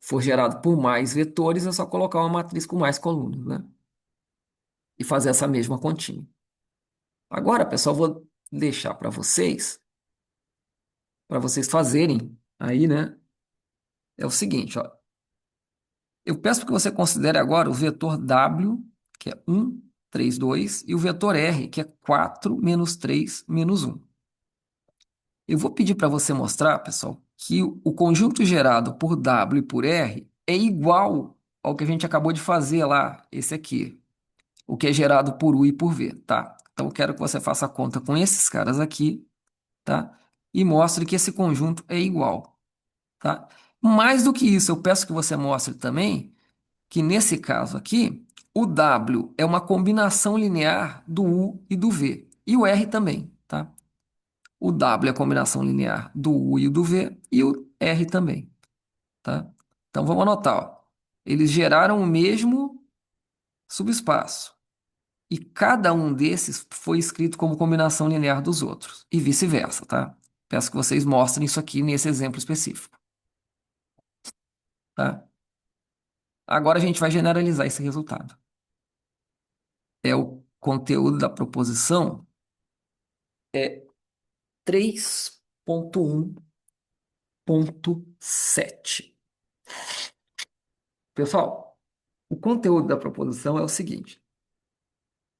for gerado por mais vetores, é só colocar uma matriz com mais colunas, né? E fazer essa mesma continha. Agora, pessoal, vou deixar para vocês fazerem aí, né? É o seguinte, ó. Eu peço que você considere agora o vetor W, que é 1, 3, 2, e o vetor R, que é 4, menos 3, menos 1. Eu vou pedir para você mostrar, pessoal, que o conjunto gerado por W e por R é igual ao que a gente acabou de fazer lá, esse aqui, o que é gerado por U e por V, tá? Então, eu quero que você faça a conta com esses caras aqui, tá? E mostre que esse conjunto é igual, tá? Mais do que isso, eu peço que você mostre também que nesse caso aqui, o W é uma combinação linear do U e do V, e o R também, tá? O W é a combinação linear do U e do V, e o R também, tá? Então vamos anotar, ó. Eles geraram o mesmo subespaço, e cada um desses foi escrito como combinação linear dos outros, e vice-versa, tá? Peço que vocês mostrem isso aqui nesse exemplo específico, tá? Agora a gente vai generalizar esse resultado. É o conteúdo da proposição é 3.1.7. Pessoal, o conteúdo da proposição é o seguinte: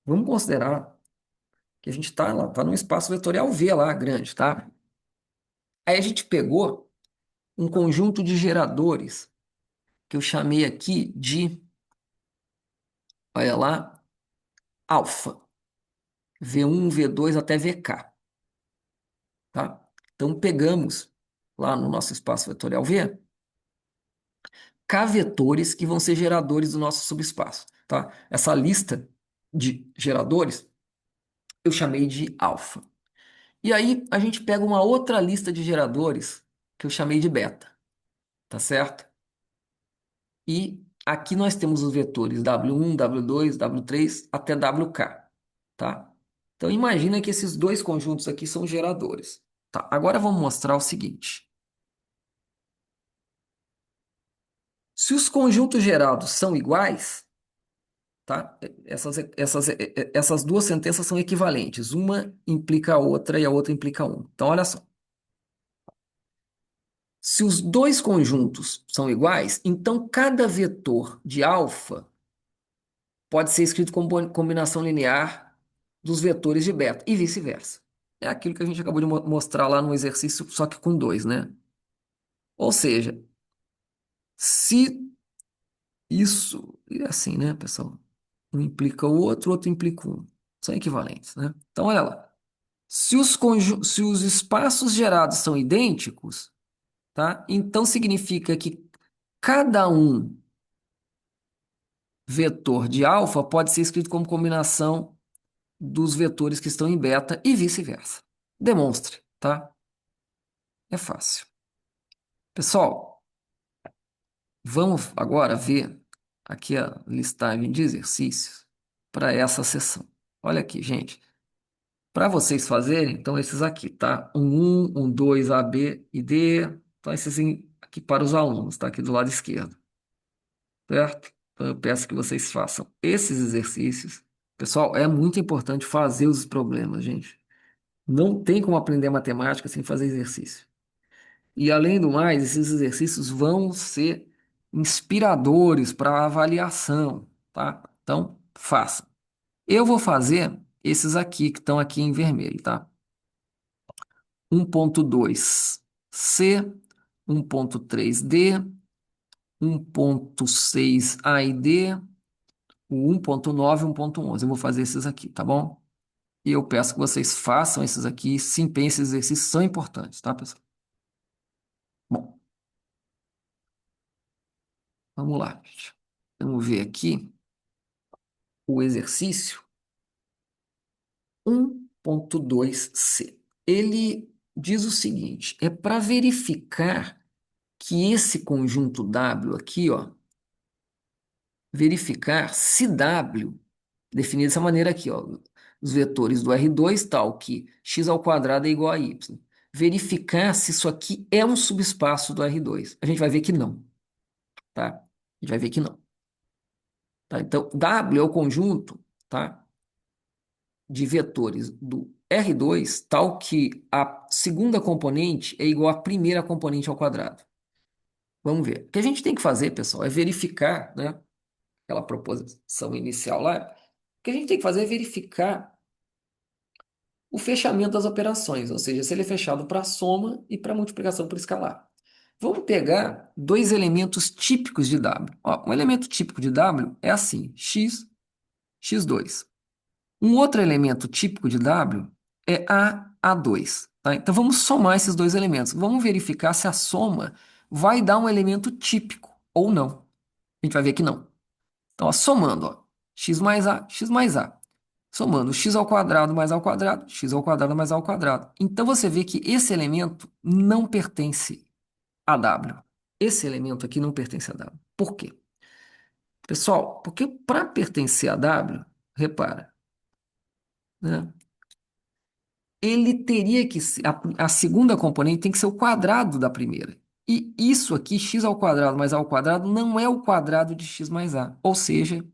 vamos considerar que a gente está lá, está num espaço vetorial V lá, grande, tá? Aí a gente pegou um conjunto de geradores que eu chamei aqui de, olha lá, alfa, V1, V2 até VK, tá? Então pegamos lá no nosso espaço vetorial V K vetores que vão ser geradores do nosso subespaço, tá? Essa lista de geradores eu chamei de alfa. E aí a gente pega uma outra lista de geradores que eu chamei de beta, tá certo? E aqui nós temos os vetores W1, W2, W3 até WK, tá? Então imagina que esses dois conjuntos aqui são geradores. Tá, agora vamos mostrar o seguinte. Se os conjuntos gerados são iguais, tá? Essas duas sentenças são equivalentes. Uma implica a outra e a outra implica uma. Então, olha só. Se os dois conjuntos são iguais, então cada vetor de alfa pode ser escrito como combinação linear dos vetores de beta e vice-versa. É aquilo que a gente acabou de mostrar lá no exercício, só que com dois, né? Ou seja, se isso é assim, né, pessoal? Um implica o outro, o outro implica um. São equivalentes, né? Então, olha lá. Se os espaços gerados são idênticos, tá? Então significa que cada um vetor de alfa pode ser escrito como combinação dos vetores que estão em beta e vice-versa. Demonstre, tá? É fácil. Pessoal, vamos agora ver aqui a listagem de exercícios para essa sessão. Olha aqui, gente. Para vocês fazerem, então, esses aqui, tá? Um 2, A, B e D. Então, esses aqui para os alunos, tá? Aqui do lado esquerdo. certo? Então, eu peço que vocês façam esses exercícios. Pessoal, é muito importante fazer os problemas, gente. Não tem como aprender matemática sem fazer exercício. E além do mais, esses exercícios vão ser inspiradores para a avaliação, tá? Então, faça. Eu vou fazer esses aqui que estão aqui em vermelho, tá? 1.2C, 1.3D, 1.6A e D, o 1.9 e 1.11. Eu vou fazer esses aqui, tá bom? E eu peço que vocês façam esses aqui, se empenhem, esses exercícios são importantes, tá, pessoal? Bom, vamos lá, gente. Vamos ver aqui o exercício 1.2C. Ele diz o seguinte: é para verificar que esse conjunto W aqui, ó, verificar se W, definido dessa maneira aqui, ó, os vetores do R2, tal que x ao quadrado é igual a y. Verificar se isso aqui é um subespaço do R2. A gente vai ver que não, tá? A gente vai ver que não. Tá? Então, W é o conjunto, tá, de vetores do R2, tal que a segunda componente é igual à primeira componente ao quadrado. Vamos ver. O que a gente tem que fazer, pessoal, é verificar, né, aquela proposição inicial lá. O que a gente tem que fazer é verificar o fechamento das operações, ou seja, se ele é fechado para soma e para multiplicação por escalar. Vamos pegar dois elementos típicos de W. Ó, um elemento típico de W é assim, x, x2. Um outro elemento típico de W é A, A2. Tá? Então vamos somar esses dois elementos. Vamos verificar se a soma vai dar um elemento típico ou não. A gente vai ver que não. Então, ó, somando, ó, x mais A, x mais A. Somando x ao quadrado mais ao quadrado, x ao quadrado mais ao quadrado. Então você vê que esse elemento não pertence a W. Esse elemento aqui não pertence a W. Por quê? Pessoal, porque para pertencer a W, repara, né? Ele teria que ser, a segunda componente tem que ser o quadrado da primeira. E isso aqui, x ao quadrado mais a ao quadrado, não é o quadrado de x mais a. Ou seja,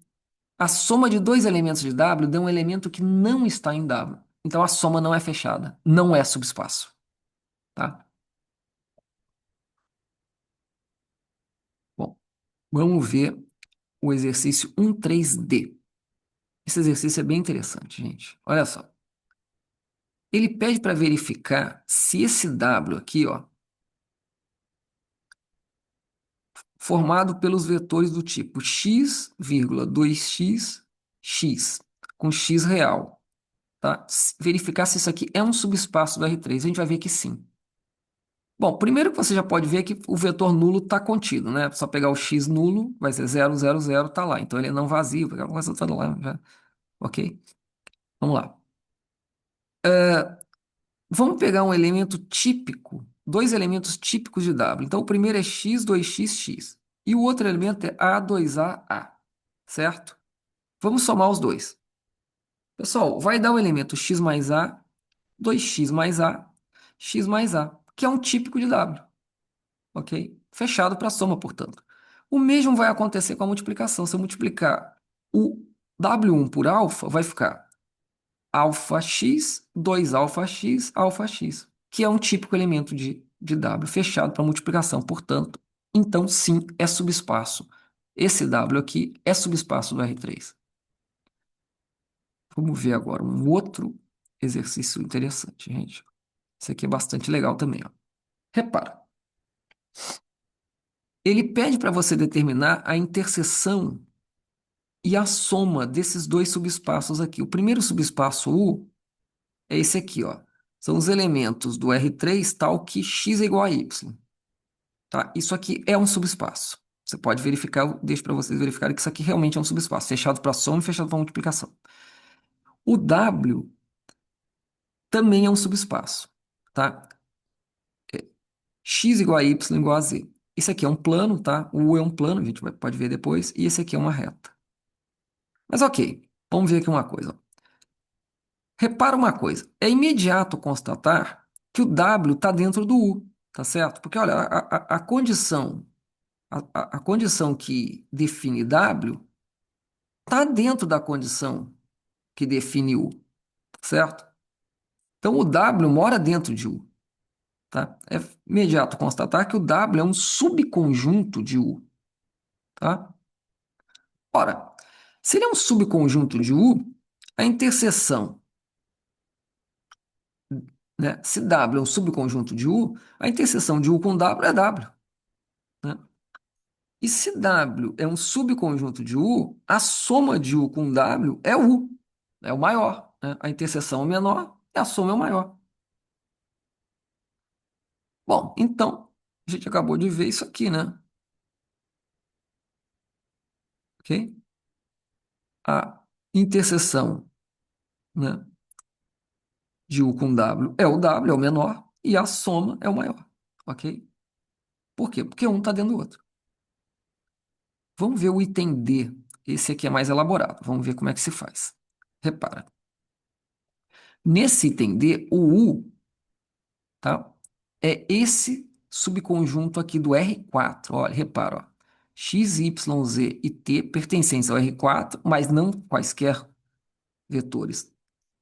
a soma de dois elementos de W dá um elemento que não está em W. Então a soma não é fechada, não é subespaço, tá? Bom, vamos ver o exercício 1.3D. Esse exercício é bem interessante, gente. Olha só. Ele pede para verificar se esse W aqui, ó, formado pelos vetores do tipo x, 2x, x, com x real, tá? Verificar se isso aqui é um subespaço do R3. A gente vai ver que sim. Bom, primeiro que você já pode ver que o vetor nulo está contido, né? Só pegar o x nulo, vai ser 0, 0, 0, tá lá. Então ele é não vazio, aquela coisa toda lá, já. Ok? Vamos lá. Vamos pegar um elemento típico, dois elementos típicos de W. Então o primeiro é x, 2x, x. E o outro elemento é A, 2A, A. Certo? Vamos somar os dois. Pessoal, vai dar o elemento x mais A, 2x mais A, x mais A, que é um típico de W. Ok? Fechado para soma, portanto. O mesmo vai acontecer com a multiplicação. Se eu multiplicar o W1 por alfa, vai ficar alfa x, 2 alfa x, que é um típico elemento de W, fechado para multiplicação. Portanto, então sim, é subespaço. Esse W aqui é subespaço do R3. Vamos ver agora um outro exercício interessante, gente. Esse aqui é bastante legal também, ó. Repara. Ele pede para você determinar a interseção e a soma desses dois subespaços aqui. O primeiro subespaço U é esse aqui, ó. São os elementos do R3 tal que x é igual a y. Tá? Isso aqui é um subespaço. Você pode verificar, eu deixo para vocês verificarem que isso aqui realmente é um subespaço, fechado para soma e fechado para multiplicação. O W também é um subespaço, tá? X igual a y igual a z. Esse aqui é um plano, tá? O U é um plano, a gente pode ver depois, e esse aqui é uma reta. Mas ok, vamos ver aqui uma coisa. Repara uma coisa, é imediato constatar que o W está dentro do U, tá certo? Porque olha, a condição A condição que define W está dentro da condição que define U, certo? Então o W mora dentro de U, tá? É imediato constatar que o W é um subconjunto de U, tá? Ora, se ele é um subconjunto de U, a interseção, né? Se W é um subconjunto de U, a interseção de U com W é W, né? E se W é um subconjunto de U, a soma de U com W é U, é o maior, né? A interseção é o menor e a soma é o maior. Bom, então, a gente acabou de ver isso aqui, né? Ok? A interseção, né, de U com W, é o menor, e a soma é o maior, ok? Por quê? Porque um está dentro do outro. Vamos ver o item D. Esse aqui é mais elaborado. Vamos ver como é que se faz. Repara. Nesse item D, o U, tá? É esse subconjunto aqui do R4. Olha, repara, ó. X, Y, Z e T pertencentes ao R4, mas não quaisquer vetores.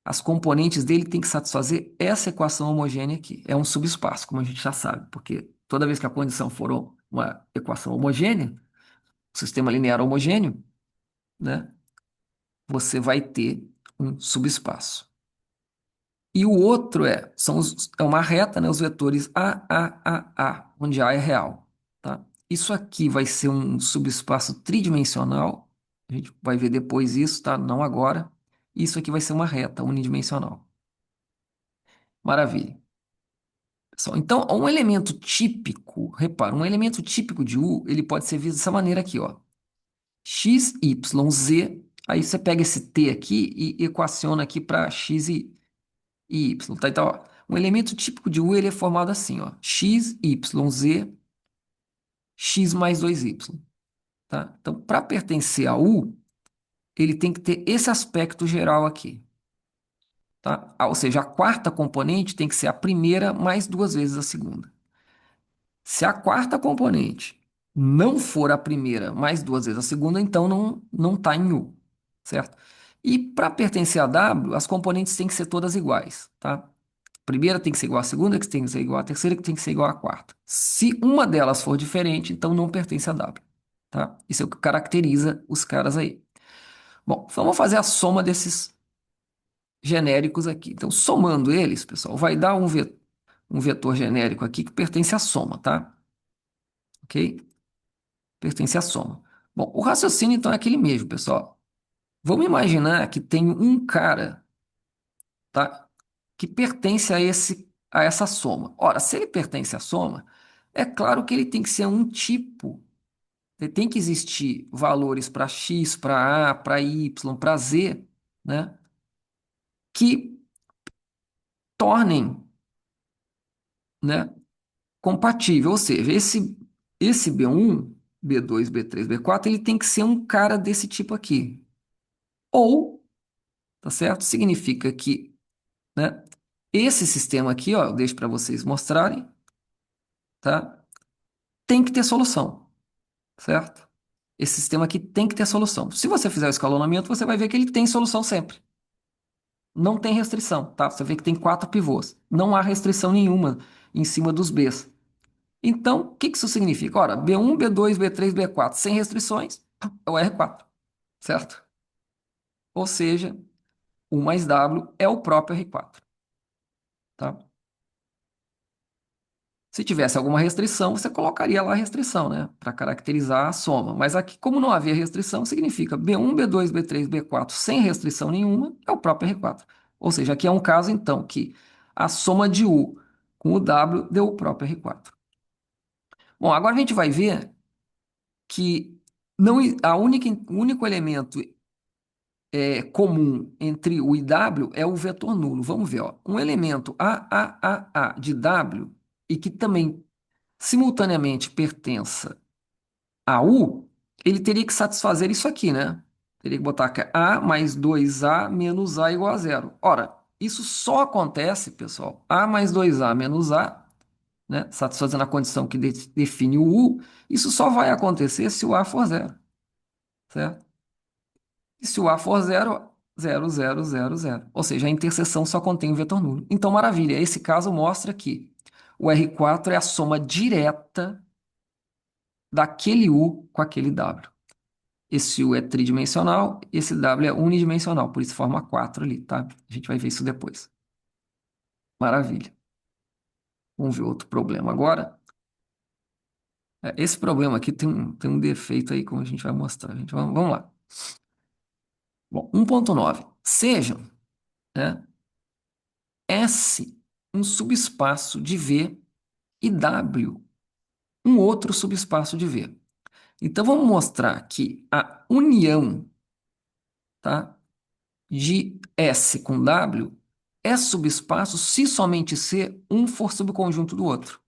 As componentes dele têm que satisfazer essa equação homogênea aqui. É um subespaço, como a gente já sabe, porque toda vez que a condição for uma equação homogênea, um sistema linear homogêneo, né, você vai ter um subespaço. E o outro é uma reta, né, os vetores A, onde A é real. Tá? Isso aqui vai ser um subespaço tridimensional. A gente vai ver depois isso, tá? Não agora. Isso aqui vai ser uma reta unidimensional. Maravilha. Pessoal, então, um elemento típico, repara, um elemento típico de U, ele pode ser visto dessa maneira aqui, ó. X, Y, Z, aí você pega esse T aqui e equaciona aqui para X e Y, tá? Então, ó, um elemento típico de U, ele é formado assim, ó. X, Y, Z, X mais 2Y, tá? Então, para pertencer a U, ele tem que ter esse aspecto geral aqui, tá? Ou seja, a quarta componente tem que ser a primeira mais duas vezes a segunda. Se a quarta componente não for a primeira mais duas vezes a segunda, então não está em U, certo? E para pertencer a W, as componentes têm que ser todas iguais, tá? A primeira tem que ser igual à segunda, que tem que ser igual à terceira, que tem que ser igual à quarta. Se uma delas for diferente, então não pertence a W, tá? Isso é o que caracteriza os caras aí. Bom, vamos fazer a soma desses genéricos aqui. Então, somando eles, pessoal, vai dar um vetor genérico aqui que pertence à soma, tá? Ok? Pertence à soma. Bom, o raciocínio então é aquele mesmo, pessoal. Vamos imaginar que tem um cara, tá, que pertence a essa soma. Ora, se ele pertence à soma, é claro que ele tem que ser um tipo. Ele tem que existir valores para x, para a, para y, para z, né, que tornem, né, compatível. Ou seja, esse B1, B2, B3, B4, ele tem que ser um cara desse tipo aqui. Ou, tá certo? Significa que, né, esse sistema aqui, ó, eu deixo para vocês mostrarem, tá? Tem que ter solução, certo? Esse sistema aqui tem que ter solução. Se você fizer o escalonamento, você vai ver que ele tem solução sempre. Não tem restrição, tá? Você vê que tem quatro pivôs. Não há restrição nenhuma em cima dos Bs. Então, o que que isso significa? Ora, B1, B2, B3, B4 sem restrições é o R4, certo? Ou seja, o mais W é o próprio R4, tá? Se tivesse alguma restrição, você colocaria lá a restrição, né? Para caracterizar a soma. Mas aqui, como não havia restrição, significa B1, B2, B3, B4 sem restrição nenhuma é o próprio R4. Ou seja, aqui é um caso, então, que a soma de U com o W deu o próprio R4. Bom, agora a gente vai ver que não, o único elemento comum entre U e W é o vetor nulo. Vamos ver, ó. Um elemento A de W e que também simultaneamente pertença a U, ele teria que satisfazer isso aqui, né? Teria que botar que A mais 2A menos A igual a zero. Ora, isso só acontece, pessoal, A mais 2A menos A né, satisfazendo a condição que define o U, isso só vai acontecer se o A for zero, certo? E se o A for zero, zero, zero, zero, zero. Ou seja, a interseção só contém o vetor nulo. Então, maravilha, esse caso mostra que o R4 é a soma direta daquele U com aquele W. Esse U é tridimensional, esse W é unidimensional, por isso forma 4 ali, tá? A gente vai ver isso depois. Maravilha. Vamos ver outro problema agora. Esse problema aqui tem um defeito aí, como a gente vai mostrar. Gente, vamos lá. Bom, 1.9. Sejam, né, S um subespaço de V e W um outro subespaço de V. Então, vamos mostrar que a união, tá, de S com W é subespaço se somente C um for subconjunto do outro.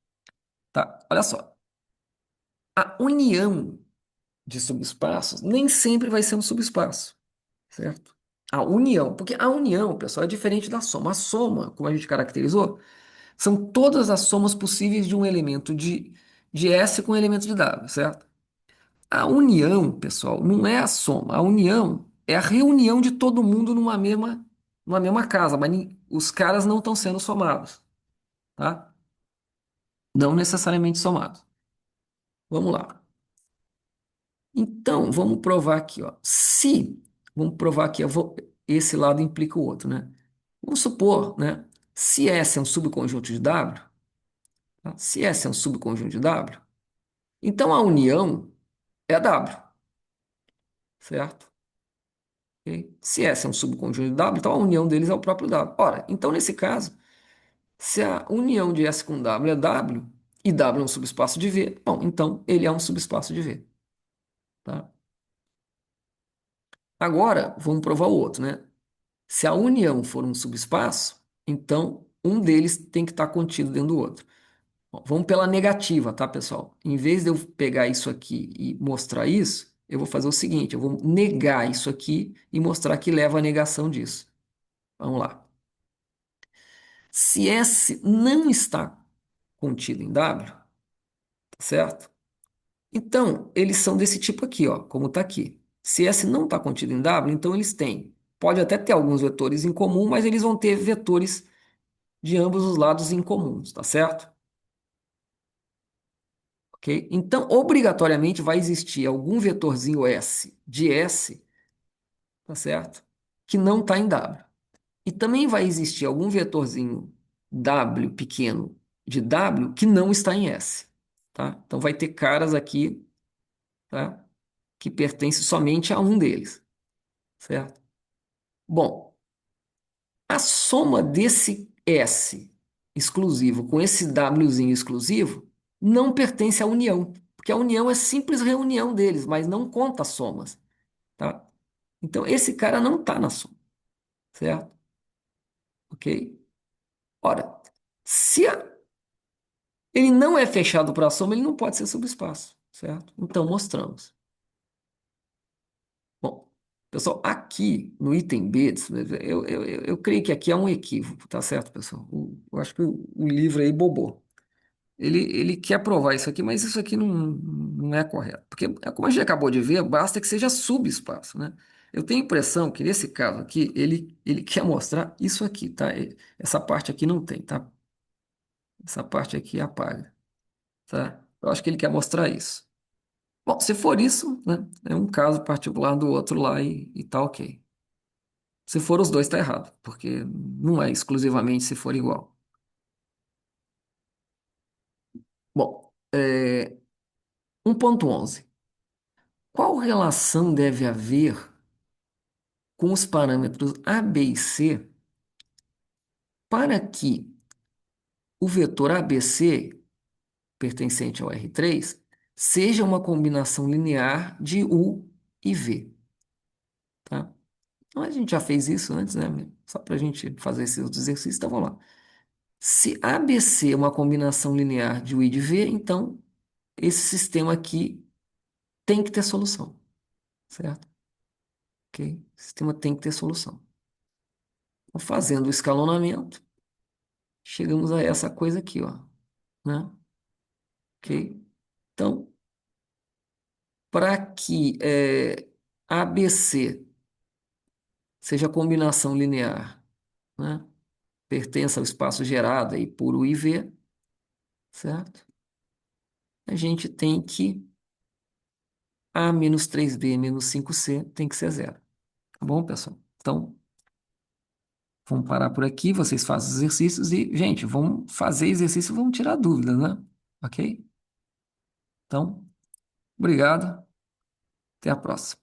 Tá? Olha só. A união de subespaços nem sempre vai ser um subespaço, certo? A união, porque a união, pessoal, é diferente da soma. A soma, como a gente caracterizou, são todas as somas possíveis de um elemento de S com um elemento de W, certo? A união, pessoal, não é a soma. A união é a reunião de todo mundo numa mesma casa, mas os caras não estão sendo somados, tá? Não necessariamente somados. Vamos lá. Então, vamos provar aqui, ó. Vamos provar aqui, esse lado implica o outro, né? Vamos supor, né? Se S é um subconjunto de W, tá? Se S é um subconjunto de W, então a união é a W, certo? Ok? Se S é um subconjunto de W, então a união deles é o próprio W. Ora, então nesse caso, se a união de S com W é W, e W é um subespaço de V, bom, então ele é um subespaço de V, tá? Agora, vamos provar o outro, né? Se a união for um subespaço, então um deles tem que estar contido dentro do outro. Bom, vamos pela negativa, tá, pessoal? Em vez de eu pegar isso aqui e mostrar isso, eu vou fazer o seguinte: eu vou negar isso aqui e mostrar que leva à negação disso. Vamos lá. Se S não está contido em W, tá certo? Então, eles são desse tipo aqui, ó, como está aqui. Se S não está contido em W, então eles têm. Pode até ter alguns vetores em comum, mas eles vão ter vetores de ambos os lados incomuns, tá certo? Ok? Então, obrigatoriamente vai existir algum vetorzinho S de S, tá certo? Que não está em W. E também vai existir algum vetorzinho W pequeno de W que não está em S, tá? Então vai ter caras aqui, tá? Que pertencem somente a um deles, certo? Bom, a soma desse S exclusivo com esse Wzinho exclusivo não pertence à união, porque a união é simples reunião deles, mas não conta somas, tá? Então esse cara não está na soma, certo? Ok? Ora, se ele não é fechado para a soma, ele não pode ser subespaço, certo? Então mostramos. Bom, pessoal, aqui no item B, eu creio que aqui é um equívoco, tá certo, pessoal? Eu acho que o livro aí bobou. Ele quer provar isso aqui, mas isso aqui não é correto. Porque, como a gente acabou de ver, basta que seja subespaço, né? Eu tenho a impressão que nesse caso aqui, ele quer mostrar isso aqui, tá? Essa parte aqui não tem, tá? Essa parte aqui apaga, tá? Eu acho que ele quer mostrar isso. Bom, se for isso, né? É um caso particular do outro lá e tá ok. Se for os dois, tá errado, porque não é exclusivamente se for igual. Bom, 1.11. Qual relação deve haver com os parâmetros A, B e C para que o vetor ABC, pertencente ao R3, seja uma combinação linear de U e V, tá? Então, a gente já fez isso antes, né? Só para a gente fazer esse outro exercício, então vamos lá. Se ABC é uma combinação linear de U e de V, então esse sistema aqui tem que ter solução, certo? Ok? O sistema tem que ter solução. Então, fazendo o escalonamento, chegamos a essa coisa aqui, ó. né? Ok? Então, para que ABC seja combinação linear, né? Pertença ao espaço gerado aí por U e V, certo? A gente tem que A menos 3B menos 5C tem que ser zero. Tá bom, pessoal? Então, vamos parar por aqui, vocês fazem os exercícios e, gente, vamos fazer exercício e vamos tirar dúvidas, né? Ok? Então, obrigado, até a próxima.